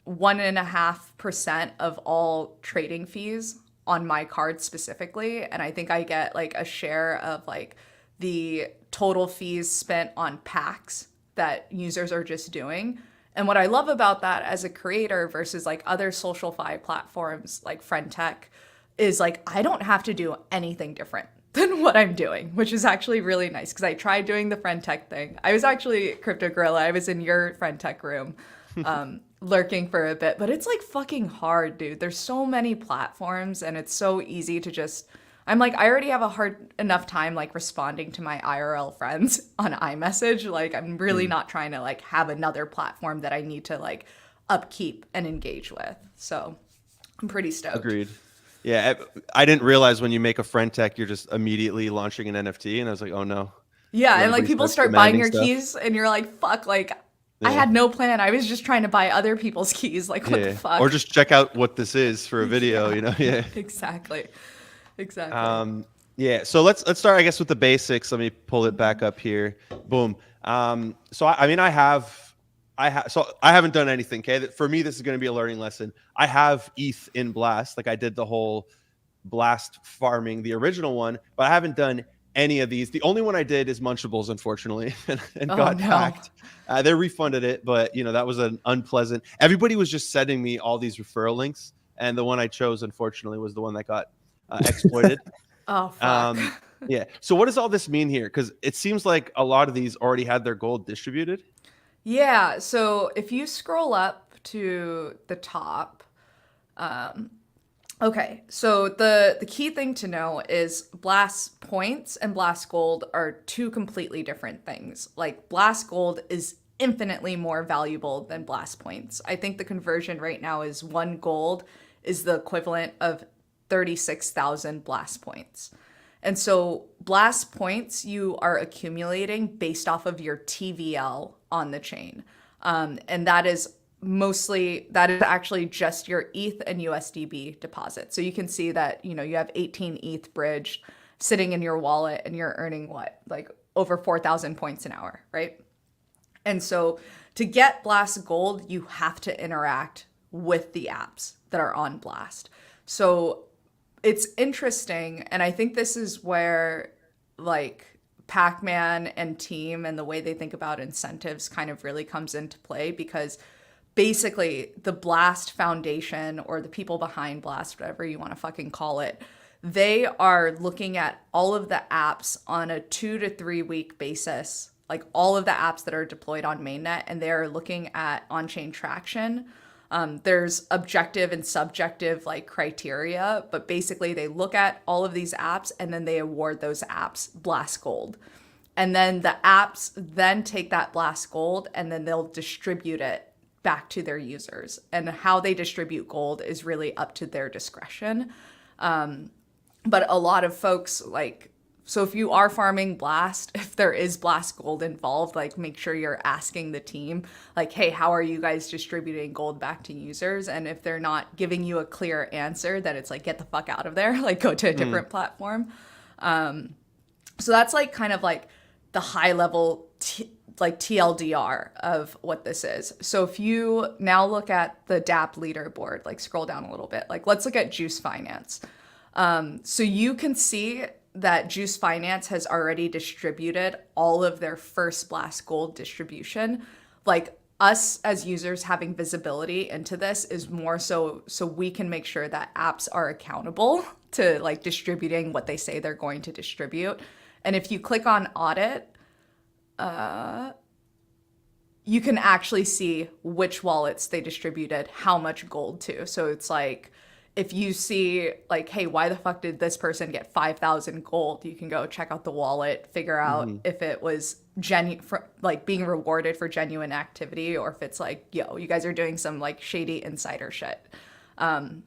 1.5% of all trading fees on my card specifically. And I think I get like a share of like the total fees spent on packs that users are just doing. And what I love about that as a creator versus like other social fi platforms like Friend Tech is like I don't have to do anything different than what I'm doing, which is actually really nice because I tried doing the Friend Tech thing. I was actually Crypto Gorilla. I was in your Friend Tech room lurking for a bit, but it's like fucking hard, dude. There's so many platforms and it's so easy to just I'm like, I already have a hard enough time like responding to my IRL friends on iMessage. Like, I'm really not trying to like have another platform that I need to like upkeep and engage with. So I'm pretty stoked. Agreed. Yeah, I didn't realize when you make a Friend Tech, you're just immediately launching an NFT, and I was like, oh no. Yeah, and like Everybody people starts start buying demanding your stuff. keys, and you're like, fuck, like I had no plan. I was just trying to buy other people's keys. Like, what the fuck? Or just check out what this is for a video, you know? Yeah. Exactly. Exactly. Yeah, so let's start, I guess, with the basics. Let me pull it back up here. Boom. So I mean, I haven't done anything. Okay, for me, this is going to be a learning lesson. I have ETH in Blast, like I did the whole Blast farming, the original one, but I haven't done any of these. The only one I did is Munchables, unfortunately, and got hacked. They refunded it, but you know that was an unpleasant. Everybody was just sending me all these referral links, and the one I chose, unfortunately, was the one that got exploited. Oh, fuck. Yeah. So what does all this mean here? Because it seems like a lot of these already had their gold distributed. Yeah. So if you scroll up to the top, okay. So the key thing to know is Blast points and Blast gold are two completely different things. Like Blast gold is infinitely more valuable than Blast points. I think the conversion right now is 1 gold is the equivalent of 36,000 Blast points. And so Blast points you are accumulating based off of your TVL on the chain. And that is actually just your ETH and USDB deposit. So you can see that, you know, you have 18 ETH bridged sitting in your wallet and you're earning what? Like over 4,000 points an hour, right? And so to get Blast gold, you have to interact with the apps that are on Blast. So it's interesting, and I think this is where like Pac-Man and team and the way they think about incentives kind of really comes into play, because basically the Blast Foundation or the people behind Blast, whatever you want to fucking call it, they are looking at all of the apps on a 2 to 3 week basis, like all of the apps that are deployed on mainnet, and they're looking at on-chain traction. There's objective and subjective like criteria, but basically they look at all of these apps and then they award those apps Blast Gold. And then the apps then take that Blast Gold and then they'll distribute it back to their users. And how they distribute gold is really up to their discretion. But a lot of folks like, so if you are farming Blast, if there is Blast gold involved, like make sure you're asking the team, like, hey, how are you guys distributing gold back to users? And if they're not giving you a clear answer, then it's like, get the fuck out of there, like go to a different platform. So that's like kind of like the high level like TLDR of what this is. So if you now look at the DApp leaderboard, like scroll down a little bit, like let's look at Juice Finance. So you can see that Juice Finance has already distributed all of their first Blast Gold distribution. Like us as users having visibility into this is more so we can make sure that apps are accountable to like distributing what they say they're going to distribute. And if you click on audit, you can actually see which wallets they distributed how much gold to. So it's like, if you see like, hey, why the fuck did this person get 5,000 gold? You can go check out the wallet, figure out if it was like being rewarded for genuine activity, or if it's like, yo, you guys are doing some like shady insider shit. And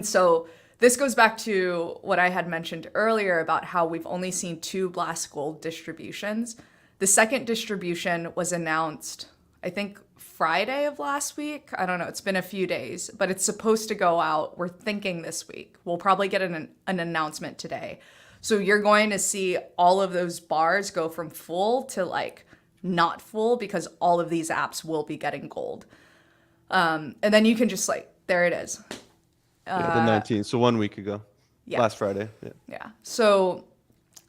so this goes back to what I had mentioned earlier about how we've only seen 2 Blast Gold distributions. The second distribution was announced, I think, Friday of last week. I don't know. It's been a few days, but it's supposed to go out. We're thinking this week. We'll probably get an announcement today. So you're going to see all of those bars go from full to like not full, because all of these apps will be getting gold. And then you can just like, there it is. Yeah, the 19th. So 1 week ago. Yeah. Last Friday. Yeah. So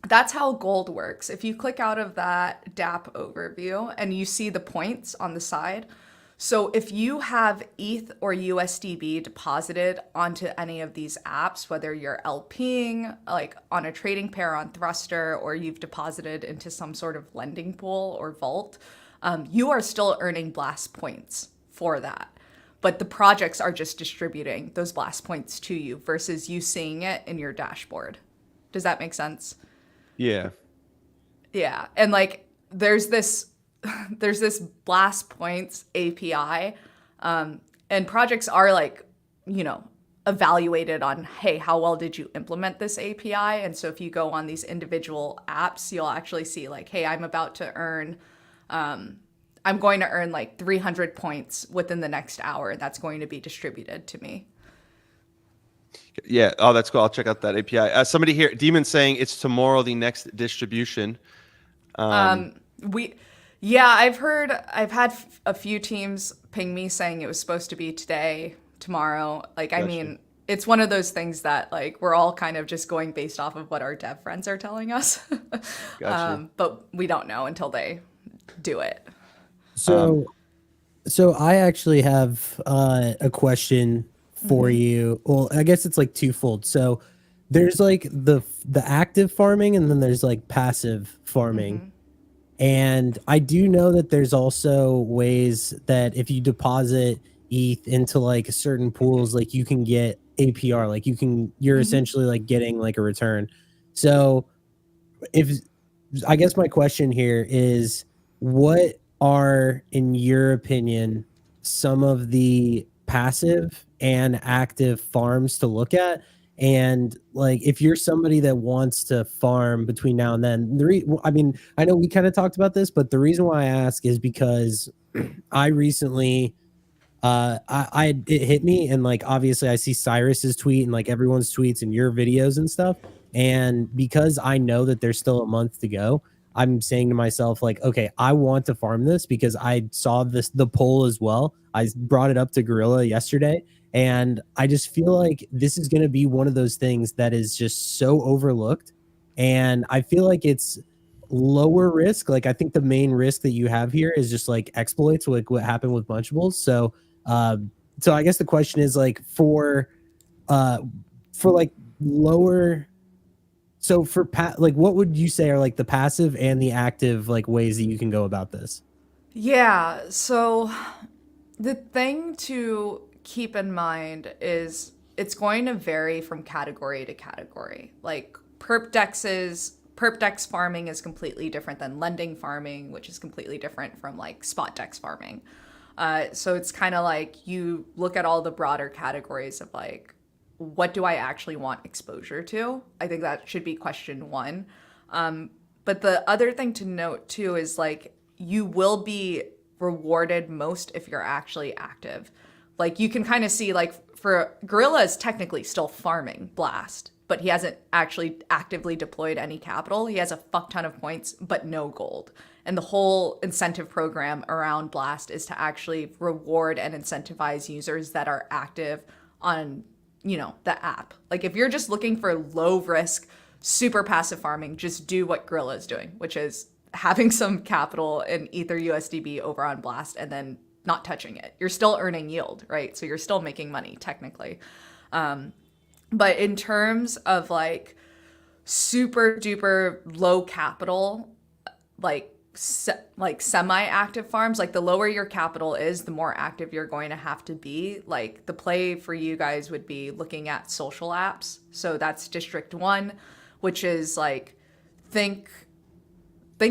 that's how gold works. If you click out of that DApp overview and you see the points on the side. So if you have ETH or USDB deposited onto any of these apps, whether you're LPing like on a trading pair on Thruster, or you've deposited into some sort of lending pool or vault, you are still earning Blast points for that. But the projects are just distributing those Blast points to you versus you seeing it in your dashboard. Does that make sense? Yeah. Yeah. And like there's this Blast Points API, and projects are like, you know, evaluated on, hey, how well did you implement this API? And so if you go on these individual apps, you'll actually see like, hey, I'm going to earn like 300 points within the next hour, and that's going to be distributed to me. Yeah. Oh, that's cool. I'll check out that API. Somebody here, Demon, saying it's tomorrow, the next distribution. I've had a few teams ping me saying it was supposed to be today, tomorrow. Like, gotcha. I mean, it's one of those things that like we're all kind of just going based off of what our dev friends are telling us. Gotcha. But we don't know until they do it. So I actually have a question for you. Well, I guess it's like twofold. So there's like the active farming, and then there's like passive farming. And I do know that there's also ways that if you deposit ETH into like certain pools, like you can get APR, like you're essentially like getting like a return. So I guess my question here is, what are, in your opinion, some of the passive and active farms to look at? And like, if you're somebody that wants to farm between now and then, I mean, I know we kind of talked about this, but the reason why I ask is because I recently, it hit me, and like, obviously I see Cyrus's tweet and like everyone's tweets and your videos and stuff. And because I know that there's still a month to go, I'm saying to myself, like, okay, I want to farm this because I saw the poll as well. I brought it up to Gorilla yesterday, and I just feel like this is going to be one of those things that is just so overlooked. And I feel like it's lower risk. Like, I think the main risk that you have here is just like exploits, like what happened with Munchables. So I guess the question is like for like lower. So for like, what would you say are like the passive and the active like ways that you can go about this? Yeah. So the thing to keep in mind is it's going to vary from category to category. Like perp dex farming is completely different than lending farming, which is completely different from like spot dex farming. So it's kind of like you look at all the broader categories of like, what do I actually want exposure to? I think that should be question one. But the other thing to note too is like, you will be rewarded most if you're actually active. Like you can kind of see like for Gorilla is technically still farming Blast, but he hasn't actually actively deployed any capital. He has a fuck ton of points, but no gold. And the whole incentive program around Blast is to actually reward and incentivize users that are active on, you know, the app. Like if you're just looking for low risk, super passive farming, just do what Gorilla is doing, which is having some capital in Ether USDB over on Blast and then not touching it. You're still earning yield, right? So you're still making money technically. But in terms of like super duper low capital, like like semi-active farms. Like the lower your capital is, the more active you're going to have to be. Like the play for you guys would be looking at social apps. So that's District 1, which is like think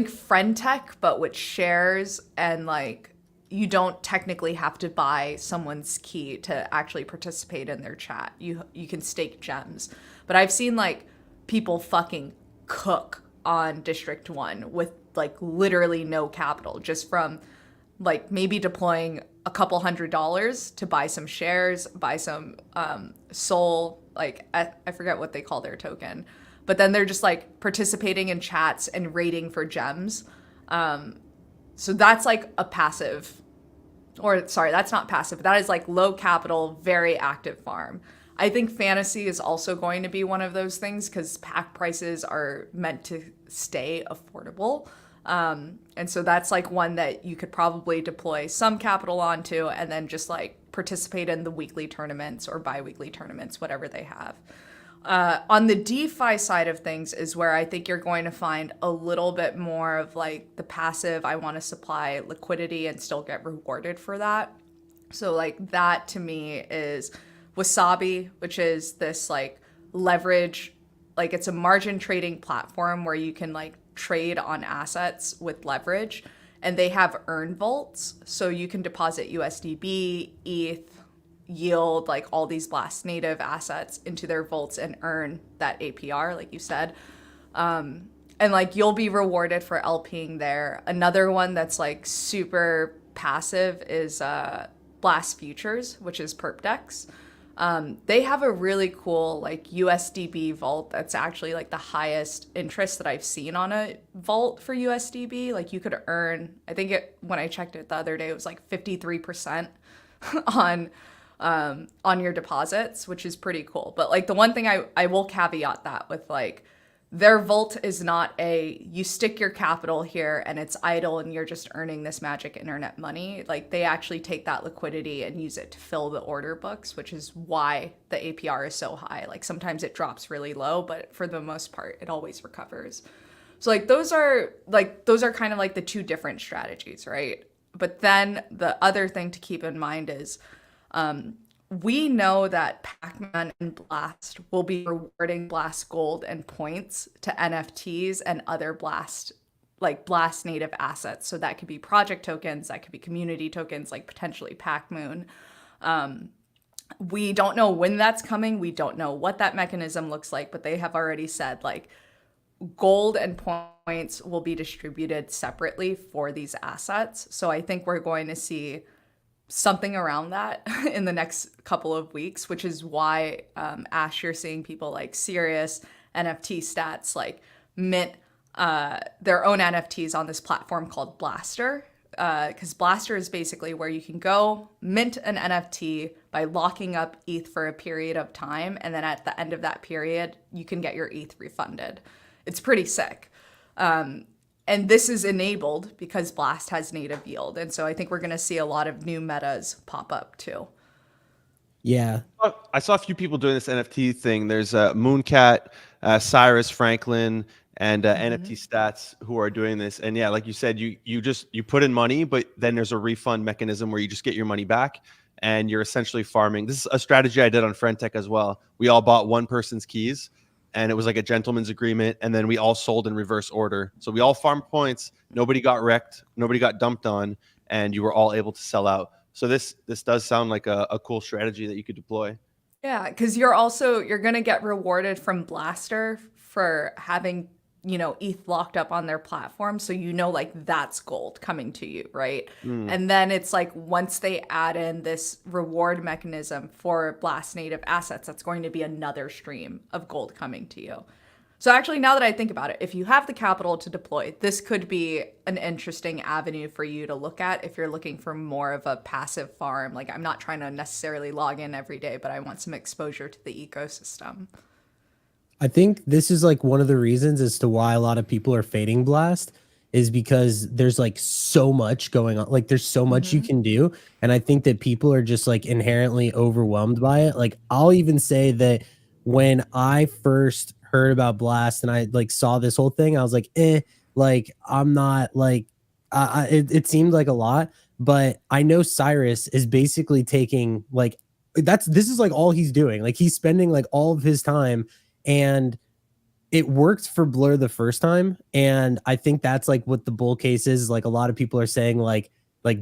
friend tech, but with shares, and like you don't technically have to buy someone's key to actually participate in their chat. You can stake gems. But I've seen like people fucking cook on District 1 with like literally no capital, just from like maybe deploying a couple $100s to buy some shares, buy some Sol, like I forget what they call their token, but then they're just like participating in chats and raiding for gems. So that's like a passive, or sorry, that's not passive. That is like low capital, very active farm. I think fantasy is also going to be one of those things because pack prices are meant to stay affordable. And so that's like one that you could probably deploy some capital onto and then just like participate in the weekly tournaments or bi-weekly tournaments, whatever they have. On the DeFi side of things is where I think you're going to find a little bit more of like the passive, I want to supply liquidity and still get rewarded for that. So like that to me is Wasabi, which is this like leverage, like it's a margin trading platform where you can like trade on assets with leverage, and they have earn vaults. So you can deposit USDB, ETH, yield, like all these Blast native assets into their vaults and earn that APR, like you said. And like you'll be rewarded for LPing there. Another one that's like super passive is Blast Futures, which is PerpDex. They have a really cool like USDB vault that's actually like the highest interest that I've seen on a vault for USDB. Like you could earn, I think when I checked it the other day, it was like 53% on your deposits, which is pretty cool. But like the one thing I will caveat that with, like their vault is not you stick your capital here and it's idle and you're just earning this magic internet money. Like they actually take that liquidity and use it to fill the order books, which is why the APR is so high. Like sometimes it drops really low, but for the most part, it always recovers. So like those are kind of like the two different strategies, right? But then the other thing to keep in mind is we know that Pac-Man and Blast will be rewarding Blast Gold and points to NFTs and other Blast native assets. So that could be project tokens, that could be community tokens, like potentially Pac-Moon. We don't know when that's coming. We don't know what that mechanism looks like, but they have already said like gold and points will be distributed separately for these assets. So I think we're going to see something around that in the next couple of weeks, which is why Ash, you're seeing people like Serious NFT Stats like mint their own NFTs on this platform called Blaster, because Blaster is basically where you can go mint an NFT by locking up ETH for a period of time, and then at the end of that period you can get your ETH refunded. It's pretty sick. And this is enabled because Blast has native yield. And so I think we're going to see a lot of new metas pop up too. Yeah. I saw a few people doing this NFT thing. There's Mooncat, Cyrus Franklin, and NFT Stats who are doing this. And yeah, like you said, you put in money, but then there's a refund mechanism where you just get your money back and you're essentially farming. This is a strategy I did on FriendTech as well. We all bought one person's keys, and it was like a gentleman's agreement, and then we all sold in reverse order. So we all farmed points, nobody got wrecked, nobody got dumped on, and you were all able to sell out. So this does sound like a cool strategy that you could deploy. Yeah, because you're going to get rewarded from Blaster for having, ETH locked up on their platform. So like that's gold coming to you, right? And then it's like once they add in this reward mechanism for Blast native assets, that's going to be another stream of gold coming to you. So actually, now that I think about it, if you have the capital to deploy, this could be an interesting avenue for you to look at if you're looking for more of a passive farm. Like I'm not trying to necessarily log in every day, but I want some exposure to the ecosystem. I think this is like one of the reasons as to why a lot of people are fading Blast is because there's like so much going on. Like there's so much you can do. And I think that people are just like inherently overwhelmed by it. Like I'll even say that when I first heard about Blast and I like saw this whole thing, I was like, like I'm not like it seemed like a lot, but I know Cyrus is basically taking like this is like all he's doing. Like he's spending like all of his time, and it worked for Blur the first time, and I think that's like what the bull case is. Like a lot of people are saying like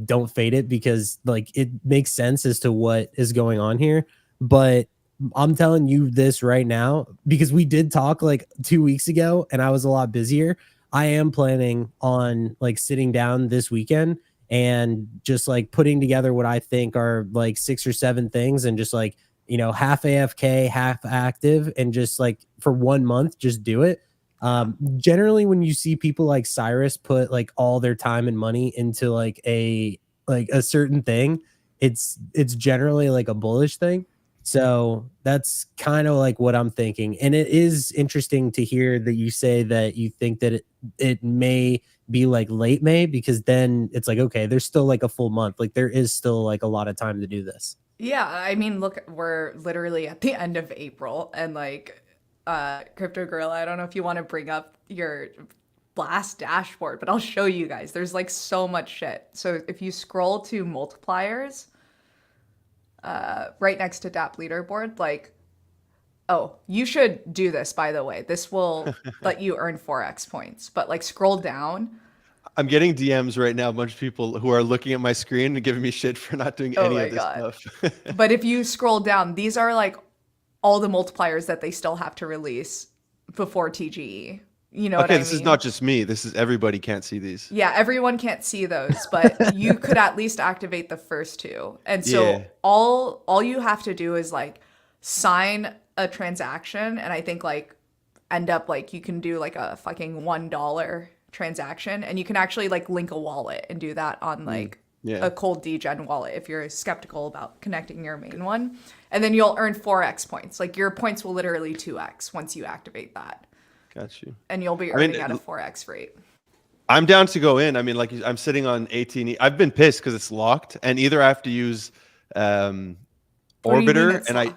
don't fade it because like it makes sense as to what is going on here. But I'm telling you this right now because we did talk like 2 weeks ago and I was a lot busier. I am planning on like sitting down this weekend and just like putting together what I think are like 6 or 7 things and just like, half AFK, half active, and just like for 1 month, just do it. Generally, when you see people like Cyrus put like all their time and money into like a certain thing, it's generally like a bullish thing. So that's kind of like what I'm thinking. And it is interesting to hear that you say that you think that it may be like late May, because then it's like, okay, there's still like a full month. Like there is still like a lot of time to do this. Yeah, I mean, look, we're literally at the end of April, and like, Crypto Gorilla, I don't know if you want to bring up your Blast dashboard, but I'll show you guys. There's like so much shit. So if you scroll to Multipliers, right next to DApp leaderboard, like, oh, you should do this, by the way. This will let you earn 4x points, but like scroll down. I'm getting DMs right now, a bunch of people who are looking at my screen and giving me shit for not doing any of this stuff. But if you scroll down, these are like all the multipliers that they still have to release before TGE. You know what I mean? This is not just me. This is everybody can't see these. Yeah, everyone can't see those, but you could at least activate the first 2. And so all you have to do is like sign a transaction, and I think like end up like you can do like a fucking $1 transaction, and you can actually like link a wallet and do that on like a cold degen wallet if you're skeptical about connecting your main one. And then you'll earn 4x points. Like your points will literally 2x once you activate that. Got you. And you'll be earning at a 4x rate. I'm down to go in. I mean, like I'm sitting on 18. I've been pissed because it's locked, and either I have to use Orbiter, and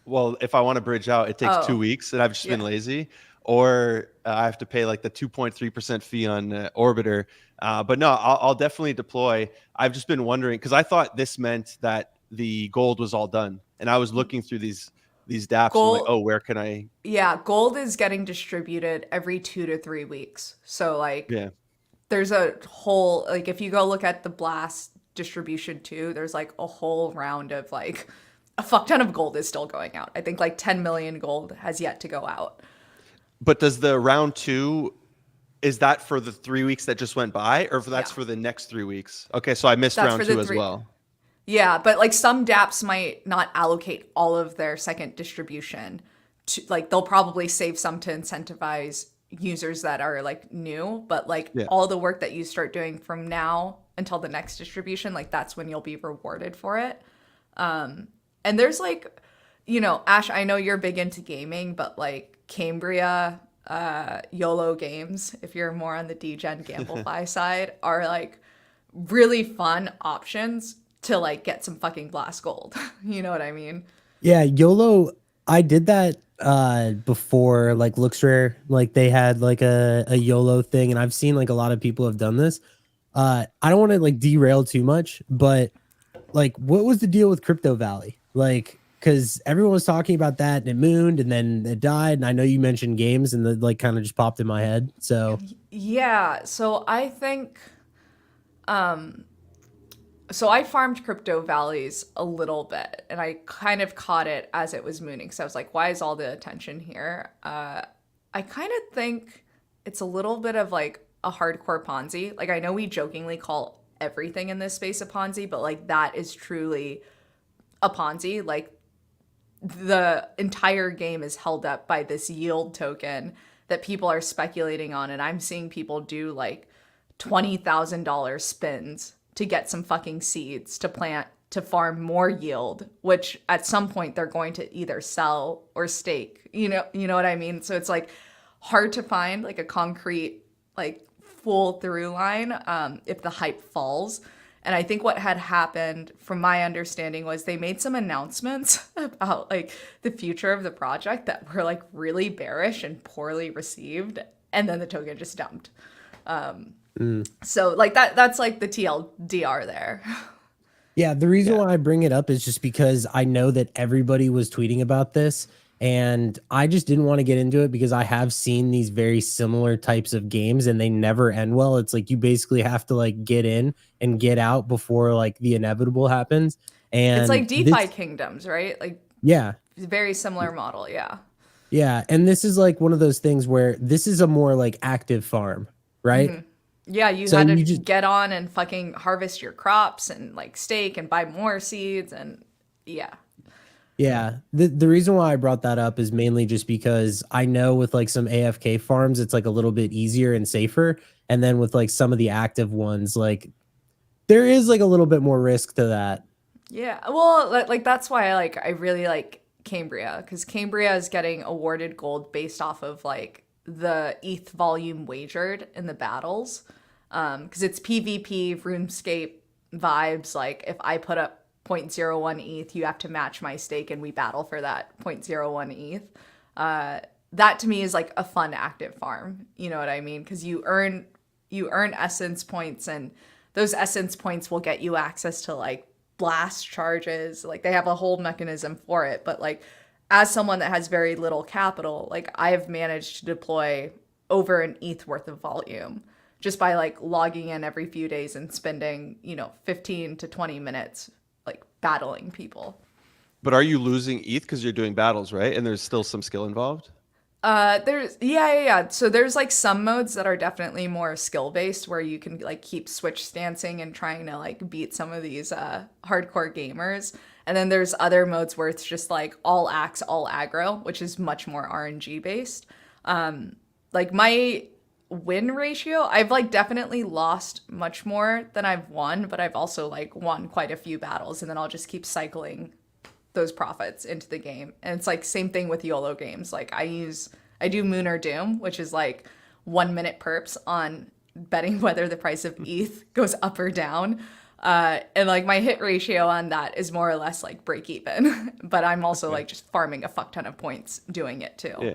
well, if I want to bridge out, it takes 2 weeks, and I've just been lazy, or I have to pay like the 2.3% fee on Orbiter. But no, I'll definitely deploy. I've just been wondering because I thought this meant that the gold was all done, and I was looking through these dApps. Gold, and like, oh, where can I? Yeah, gold is getting distributed every 2 to 3 weeks. So like, there's a whole like if you go look at the Blast distribution too, there's like a whole round of like a fuck ton of gold is still going out. I think like 10 million gold has yet to go out. But does the round 2, is that for the 3 weeks that just went by, or that's for the next 3 weeks? Okay, so I missed round 2 as well. Yeah, but like some dApps might not allocate all of their second distribution to, like they'll probably save some to incentivize users that are like new, but like all the work that you start doing from now until the next distribution, like that's when you'll be rewarded for it. And there's like, Ash, I know you're big into gaming, but like Cambria, YOLO games, if you're more on the degen Gamblefy side, are like really fun options to like get some fucking Blast gold. You know what I mean? Yeah, YOLO, I did that before, like Elixir, like they had like a YOLO thing, and I've seen like a lot of people have done this. I don't want to like derail too much, but like what was the deal with Crypto Valley? Like, because everyone was talking about that and it mooned and then it died, and I know you mentioned games and that like kind of just popped in my head. So yeah, so I think so I farmed Crypto Valleys a little bit, and I kind of caught it as it was mooning. So I was like, why is all the attention here? I kind of think it's a little bit of like a hardcore Ponzi. Like I know we jokingly call everything in this space a Ponzi, but like that is truly a Ponzi. Like the entire game is held up by this yield token that people are speculating on. And I'm seeing people do like $20,000 spins to get some fucking seeds to plant to farm more yield, which at some point they're going to either sell or stake. You know what I mean? So it's like hard to find like a concrete, like full through line if the hype falls. And I think what had happened from my understanding was they made some announcements about like the future of the project that were like really bearish and poorly received. And then the token just dumped. So like that's like the TLDR there. Yeah, the reason why I bring it up is just because I know that everybody was tweeting about this, and I just didn't want to get into it because I have seen these very similar types of games and they never end well. It's like you basically have to like get in and get out before like the inevitable happens. It's like And DeFi kingdoms, right? Like yeah, very similar model, yeah. yeah, and this is like one of those things where this is a more like active farm, right? Yeah, you So had to you just get on and fucking harvest your crops and like stake and buy more seeds and yeah. Yeah, the reason why I brought that up is mainly just because I know with like some AFK farms, it's like a little bit easier and safer. And then with like some of the active ones, like there is like a little bit more risk to that. Yeah. Well, like that's why I really like Cambria because Cambria is getting awarded gold based off of like the ETH volume wagered in the battles. Because it's PvP RuneScape vibes. Like if I put up 0.01 ETH, you have to match my stake and we battle for that 0.01 ETH. That to me is like a fun active farm. You know what I mean? Because you earn essence points and those essence points will get you access to like blast charges. Like they have a whole mechanism for it. But like as someone that has very little capital, like I have managed to deploy over an ETH worth of volume just by like logging in every few days and spending, 15 to 20 minutes like battling people. But are you losing ETH because you're doing battles, right? And there's still some skill involved? There's yeah. So there's like some modes that are definitely more skill based where you can like keep switch stancing and trying to like beat some of these hardcore gamers. And then there's other modes where it's just like all axe, all aggro, which is much more RNG based. Like my win ratio, I've like definitely lost much more than I've won, but I've also like won quite a few battles and then I'll just keep cycling those profits into the game. And it's like same thing with YOLO games. Like I do Moon or Doom, which is like 1 minute perps on betting whether the price of ETH goes up or down. And like my hit ratio on that is more or less like break even, but I'm also like just farming a fuck ton of points doing it too. Yeah.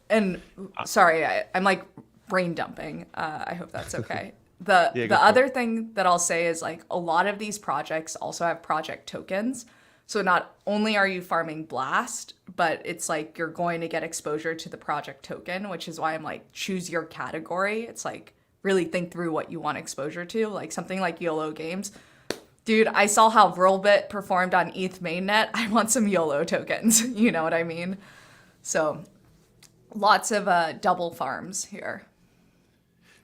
And sorry, I'm like brain dumping. I hope that's okay. The go for other thing that I'll say is like a lot of these projects also have project tokens. So not only are you farming Blast, but it's like you're going to get exposure to the project token, which is why I'm like choose your category. It's like really think through what you want exposure to. Like something like YOLO games. Dude, I saw how Whirlbit performed on ETH mainnet. I want some YOLO tokens. You know what I mean? So lots of double farms here.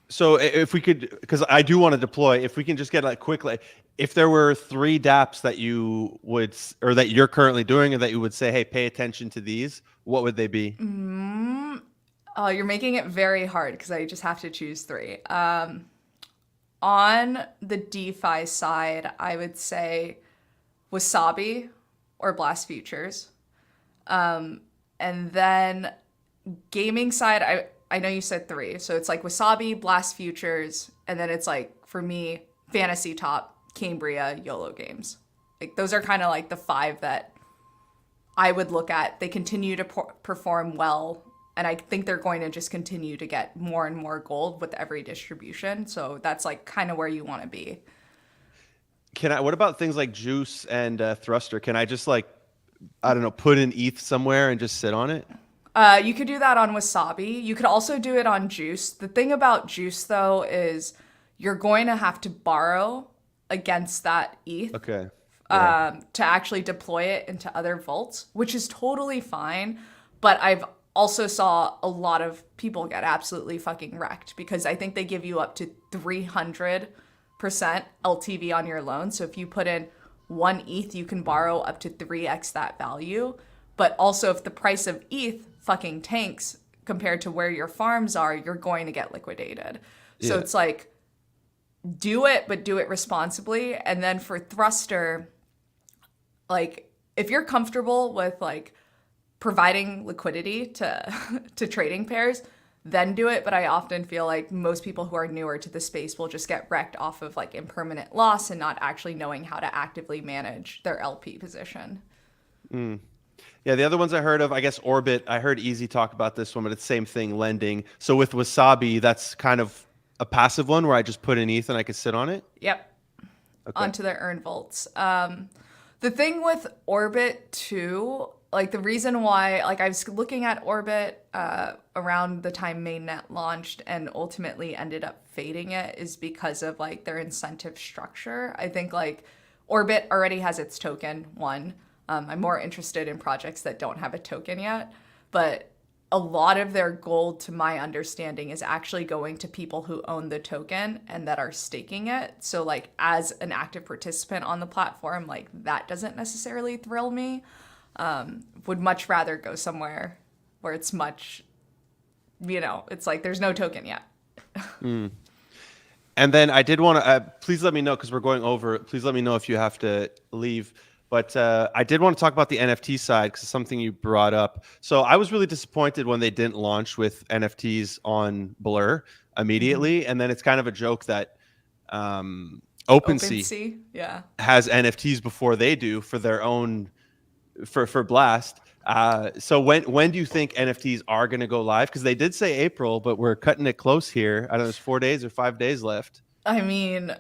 So if we could, because I do want to deploy, if we can just get like quickly, if there were 3 dApps that you would, or that you're currently doing, or that you would say, hey, pay attention to these, what would they be? Oh, you're making it very hard because I just have to choose 3. On the DeFi side, I would say Wasabi or Blast Futures. And then gaming side, I know you said 3. So it's like Wasabi, Blast Futures, and then it's like, for me, Fantasy Top, Cambria, YOLO games. Like those are kind of like the 5 that I would look at. They continue to perform well. And I think they're going to just continue to get more and more gold with every distribution. So that's like kind of where you want to be. What about things like Juice and Thruster? Can I just like, I don't know, put in ETH somewhere and just sit on it? You could do that on Wasabi. You could also do it on Juice. The thing about Juice though is you're going to have to borrow against that ETH. Okay. To actually deploy it into other vaults, which is totally fine. But I've also saw a lot of people get absolutely fucking wrecked because I think they give you up to 300% LTV on your loan. So if you put in 1 ETH, you can borrow up to 3x that value. But also if the price of ETH fucking tanks compared to where your farms are, you're going to get liquidated. So it's like, do it, but do it responsibly. And then for Thruster, like if you're comfortable with like providing liquidity to trading pairs, then do it. But I often feel like most people who are newer to the space will just get wrecked off of like impermanent loss and not actually knowing how to actively manage their LP position. Yeah, the other ones I heard of, I guess Orbit, I heard Easy talk about this one, but it's same thing, lending. So with Wasabi, that's kind of a passive one where I just put in ETH and I could sit on it? Yep. Okay. Onto the earn vaults. The thing with Orbit too, like the reason why, like I was looking at Orbit around the time mainnet launched and ultimately ended up fading it, is because of like their incentive structure. I think like Orbit already has its token, one. I'm more interested in projects that don't have a token yet, but a lot of their gold, to my understanding, is actually going to people who own the token and that are staking it. So like as an active participant on the platform, like that doesn't necessarily thrill me. Would much rather go somewhere where it's much, it's like there's no token yet. And then I did want to, please let me know, because we're going over, please let me know if you have to leave. But I did want to talk about the NFT side, because it's something you brought up. So I was really disappointed when they didn't launch with NFTs on Blur immediately. And then it's kind of a joke that OpenSea yeah, has NFTs before they do for their own, for Blast. So when do you think NFTs are going to go live? Because they did say April, but we're cutting it close here. I don't know, there's 4 days or 5 days left. I mean,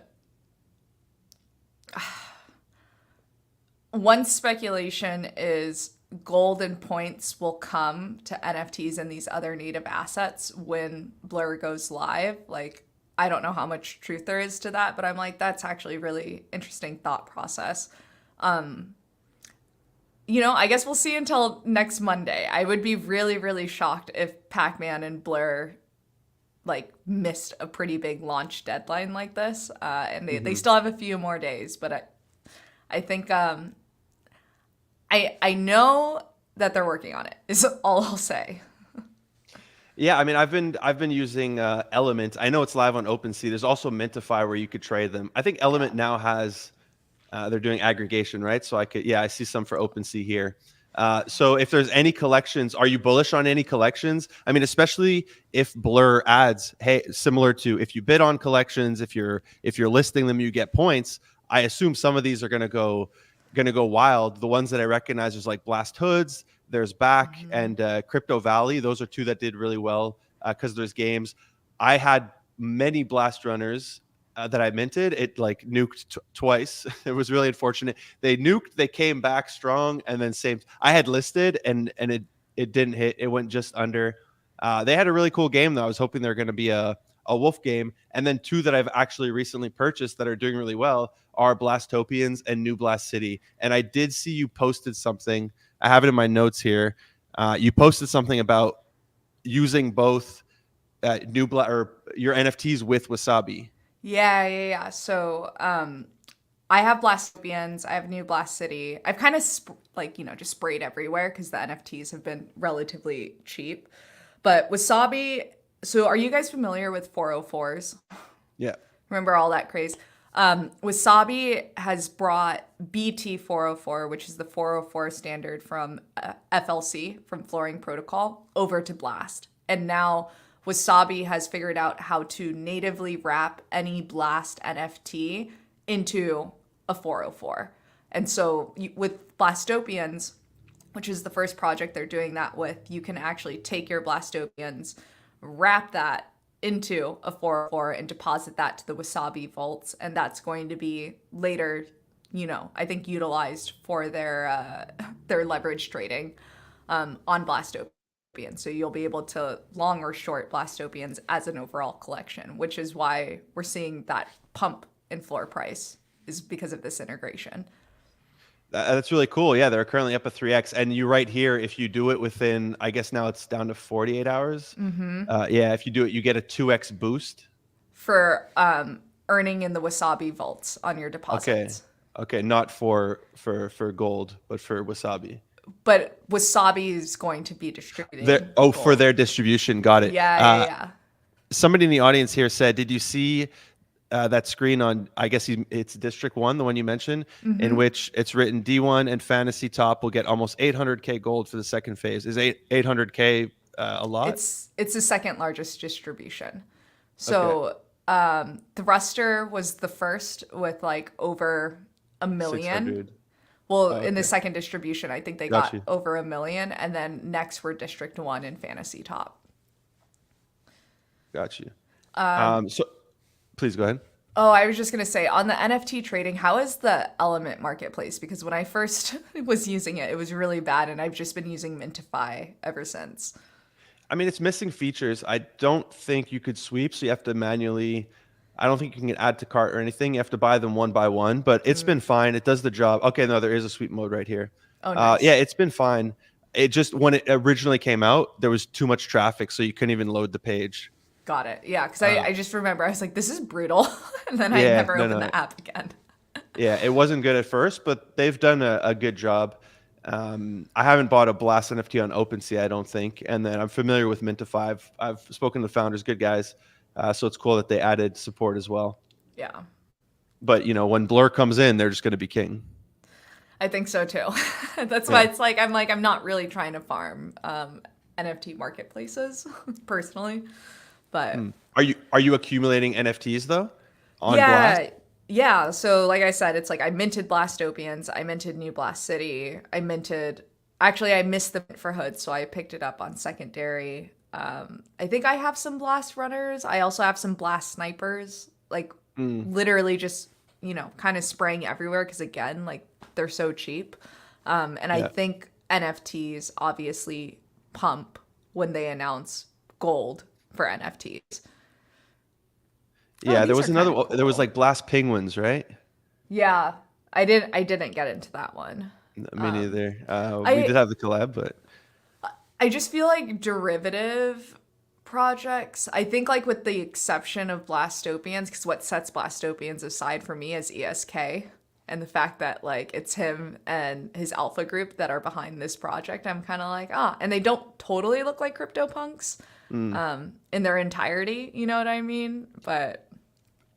one speculation is gold and points will come to NFTs and these other native assets when Blur goes live. Like, I don't know how much truth there is to that, but I'm like, that's actually really interesting thought process. I guess we'll see until next Monday. I would be really, really shocked if Pac-Man and Blur like missed a pretty big launch deadline like this. And they still have a few more days, but I think I know that they're working on it, is all I'll say. Yeah, I mean, I've been using Element. I know it's live on OpenSea. There's also Mintify where you could trade them. I think Element now has, they're doing aggregation, right? So I see some for OpenSea here. So if there's any collections, are you bullish on any collections? I mean, especially if Blur adds, hey, similar to if you bid on collections, if you're listing them, you get points. I assume some of these are gonna go wild. The ones that I recognize is like Blast Hoods, there's Back, and Crypto Valley. Those are two that did really well because there's games. I had many Blast Runners that I minted. It like nuked twice. It was really unfortunate. They nuked, they came back strong, and then same. I had listed and it didn't hit. It went just under. They had a really cool game though. I was hoping they're going to be a wolf game. And then two that I've actually recently purchased that are doing really well are Blastopians and New Blast City. And I did see you posted something. I have it in my notes here. You posted something about using both your NFTs with Wasabi. Yeah. So I have Blastopians, I have New Blast City. I've kind of just sprayed everywhere because the NFTs have been relatively cheap. But Wasabi, so are you guys familiar with 404s? Yeah. Remember all that craze? Wasabi has brought BT 404, which is the 404 standard from FLC, from Flooring Protocol, over to Blast. And now Wasabi has figured out how to natively wrap any Blast NFT into a 404. And so with Blastopians, which is the first project they're doing that with, you can actually take your Blastopians, wrap that into a 404 and deposit that to the Wasabi vaults. And that's going to be later, I think utilized for their leverage trading on Blastopians. So you'll be able to long or short Blastopians as an overall collection, which is why we're seeing that pump in floor price, is because of this integration. That's really cool. Yeah, they're currently up a 3x. And you right here, if you do it within, I guess now it's down to 48 hours. If you do it, you get a 2x boost. For earning in the Wasabi vaults on your deposits. Okay, not for gold, but for Wasabi. But Wasabi is going to be distributing gold. For their distribution. Got it. Yeah. Somebody in the audience here said, did you see that screen on, I guess it's District 1, the one you mentioned, in which it's written D1 and Fantasy Top will get almost 800K gold for the second phase. Is 800K a lot? It's the second largest distribution. So Thruster was the first with like over 1 million. 600. Well, in the second distribution, I think they got you. over 1 million. And then next were District 1 and Fantasy Top. Got you. So please go ahead. Oh, I was just gonna say on the NFT trading, how is the Element marketplace? Because when I first was using it, it was really bad, and I've just been using Mintify ever since. I mean, it's missing features. I don't think you could sweep, so you have to manually. I don't think you can add to cart or anything. You have to buy them one by one, but it's been fine. It does the job. Okay, no, there is a sweep mode right here. Oh, nice. Yeah, it's been fine. It just when it originally came out, there was too much traffic, so you couldn't even load the page. Got it. Yeah, because I just remember I was like, this is brutal, and then I Yeah, never no, opened no. the app again. Yeah, it wasn't good at first, but they've done a good job. I haven't bought a Blast NFT on OpenSea, I don't think. And then I'm familiar with Mintify. I've spoken to the founders, good guys. So it's cool that they added support as well. Yeah, But, when Blur comes in, they're just going to be king. I think so too. That's why it's like I'm not really trying to farm NFT marketplaces personally, but Are you accumulating NFTs though? On yeah, Blast? yeah. So like I said, it's like I minted Blastopians, I minted New Blast City, actually I missed the mint for Hood, so I picked it up on secondary. I think I have some Blast Runners. I also have some Blast Snipers, like literally just, kind of spraying everywhere because again, like they're so cheap. And I think NFTs obviously pump when they announce gold for NFTs. Yeah, there these was are another. kinda There was cool. like Blast Penguins, right? Yeah, I didn't get into that one. Me neither. We I did have the collab, but I just feel like derivative projects, I think like with the exception of Blastopians, because what sets Blastopians aside for me is ESK and the fact that like it's him and his alpha group that are behind this project. I'm kind of like, and they don't totally look like CryptoPunks in their entirety, you know what I mean? But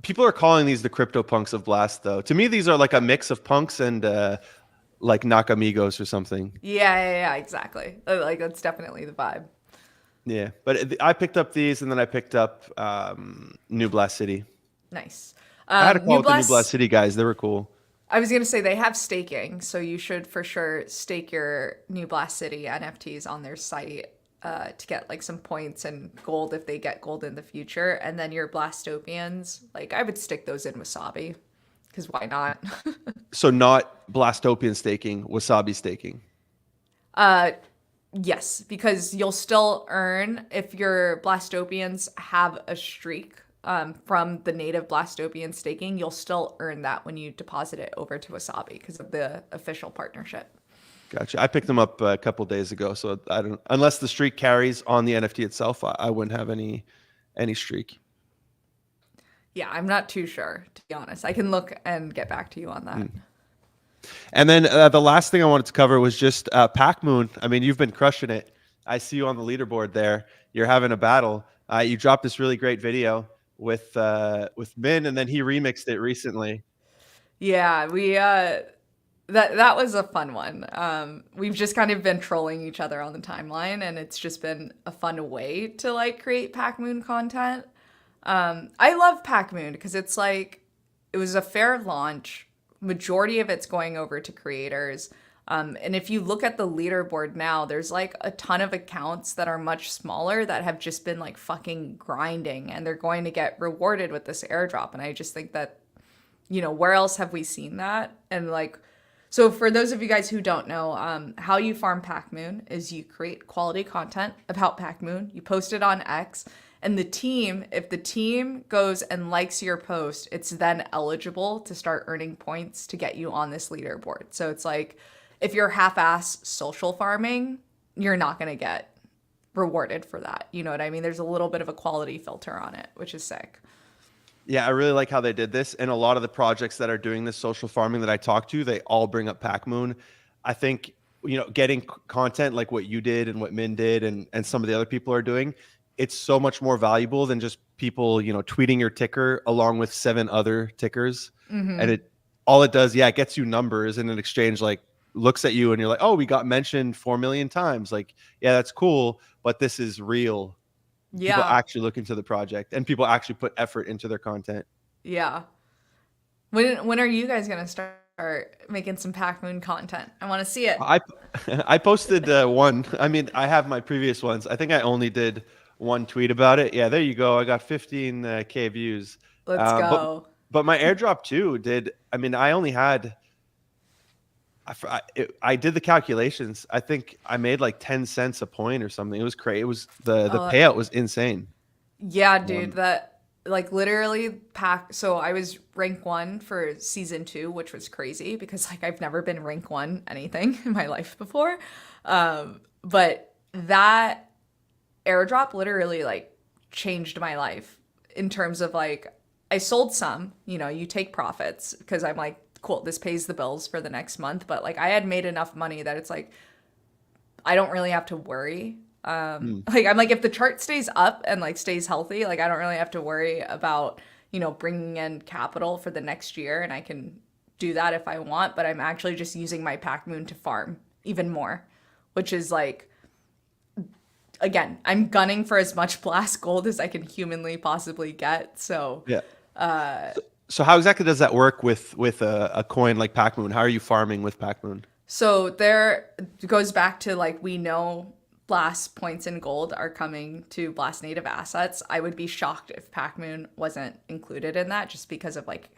people are calling these the crypto punks of Blast, though. To me, these are like a mix of punks and like Nakamigos or something. yeah, exactly. Like that's definitely the vibe. Yeah, but I picked up these, and then I picked up New Blast City. Nice. I had a call New with the New Blast, Blast City guys. They were cool. I was gonna say they have staking, so you should for sure stake your New Blast City NFTs on their site to get like some points and gold if they get gold in the future. And then your Blastopians, like I would stick those in Wasabi, because why not? So not Blastopian staking, Wasabi staking. Yes, because you'll still earn if your Blastopians have a streak from the native Blastopian staking, you'll still earn that when you deposit it over to Wasabi because of the official partnership. Gotcha. I picked them up a couple days ago, so I don't. Unless the streak carries on the NFT itself, I wouldn't have any streak. Yeah, I'm not too sure, to be honest. I can look and get back to you on that. And then the last thing I wanted to cover was just Pac Moon. I mean, you've been crushing it. I see you on the leaderboard there. You're having a battle. You dropped this really great video with Min, and then he remixed it recently. Yeah, we that was a fun one. We've just kind of been trolling each other on the timeline, and it's just been a fun way to like create Pac Moon content. I love Pac Moon because it's like it was a fair launch. Majority of it's going over to creators. And if you look at the leaderboard now, there's like a ton of accounts that are much smaller that have just been like fucking grinding and they're going to get rewarded with this airdrop. And I just think that, where else have we seen that? And like, so for those of you guys who don't know, how you farm Pac Moon is you create quality content about Pac Moon, you post it on X, and if the team goes and likes your post, it's then eligible to start earning points to get you on this leaderboard. So it's like, if you're half-ass social farming, you're not going to get rewarded for that. You know what I mean? There's a little bit of a quality filter on it, which is sick. Yeah, I really like how they did this. And a lot of the projects that are doing this social farming that I talk to, they all bring up Pac Moon. I think, getting content like what you did and what Min did and some of the other people are doing, it's so much more valuable than just people, tweeting your ticker along with 7 other tickers. Mm-hmm. And it does, it gets you numbers, and in exchange, like, looks at you and you're like, oh, we got mentioned 4 million times. Like, yeah, that's cool, but this is real. Yeah. People actually look into the project and people actually put effort into their content. Yeah. When are you guys gonna start making some Pac Moon content? I want to see it. I posted one. I mean, I have my previous ones. I think I only did one tweet about it. Yeah, there you go. I got 15K views. Let's go. But my airdrop too did. I mean, I only had. I did the calculations. I think I made like 10 cents a point or something. It was crazy. It was the payout was insane. Yeah, dude, that like literally so I was rank 1 for season 2, which was crazy because like I've never been rank 1 anything in my life before. But that airdrop literally like changed my life in terms of like I sold some, you take profits because I'm like, cool, this pays the bills for the next month. But like I had made enough money that it's like I don't really have to worry. Like I'm like, if the chart stays up and like stays healthy, like I don't really have to worry about, bringing in capital for the next year, and I can do that if I want, but I'm actually just using my pack moon to farm even more, which is like, again, I'm gunning for as much blast gold as I can humanly possibly get. So yeah. So how exactly does that work with a coin like pack moon? How are you farming with pack moon? So there it goes back to like, we know Blast points in gold are coming to Blast native assets. I would be shocked if pack moon wasn't included in that, just because of like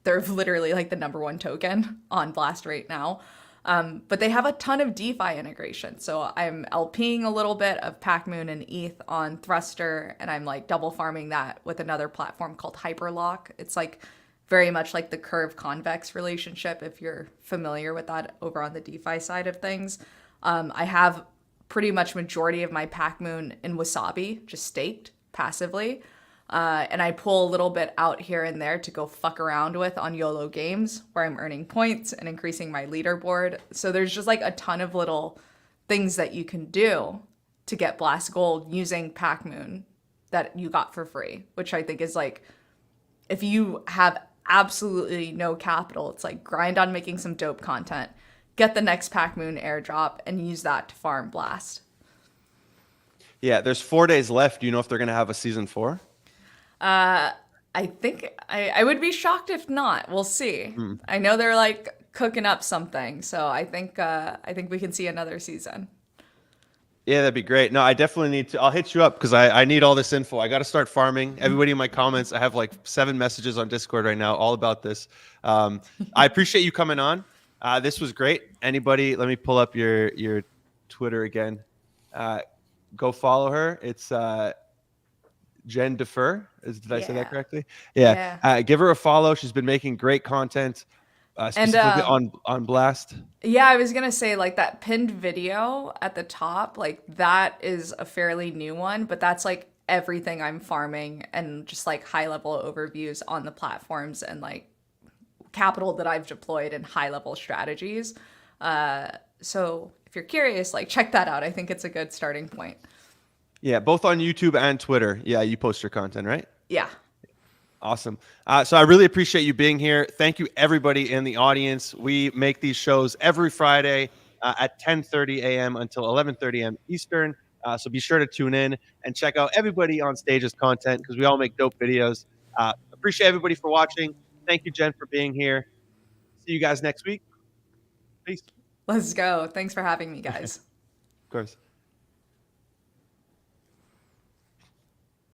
they're literally like the #1 token on Blast right now. But they have a ton of DeFi integration. So I'm LPing a little bit of pack moon and ETH on Thruster, and I'm like double farming that with another platform called Hyperlock. It's like very much like the curve convex relationship, if you're familiar with that over on the DeFi side of things. I have pretty much majority of my pack moon in Wasabi, just staked passively. And I pull a little bit out here and there to go fuck around with on YOLO games, where I'm earning points and increasing my leaderboard. So there's just like a ton of little things that you can do to get Blast Gold using pack moon that you got for free, which I think is like, if you have absolutely no capital, it's like grind on making some dope content, get the next pack moon airdrop, and use that to farm Blast. Yeah, there's 4 days left. Do you know if they're going to have a season 4? I think I would be shocked if not. We'll see. I know they're like cooking up something, so I think we can see another season. Yeah, that'd be great. No, I definitely need to. I'll hit you up because I need all this info. I got to start farming. Everybody in my comments, I have like 7 messages on Discord right now, all about this. I appreciate you coming on. This was great. Anybody, let me pull up your Twitter again. Go follow her. It's Jen Defer. Did I say that correctly? Yeah. Give her a follow. She's been making great content, specifically on Blast. Yeah, I was gonna say like that pinned video at the top, like that is a fairly new one, but that's like everything I'm farming and just like high level overviews on the platforms and like capital that I've deployed in high level strategies. So if you're curious, like check that out. I think it's a good starting point. Yeah, both on YouTube and Twitter. Yeah, you post your content, right? Yeah. Awesome. So I really appreciate you being here. Thank you, everybody in the audience. We make these shows every Friday at 10:30 a.m. until 11:30 a.m. Eastern. So be sure to tune in and check out everybody on stage's content because we all make dope videos. Appreciate everybody for watching. Thank you, Jen, for being here. See you guys next week. Peace. Let's go. Thanks for having me, guys. Of course.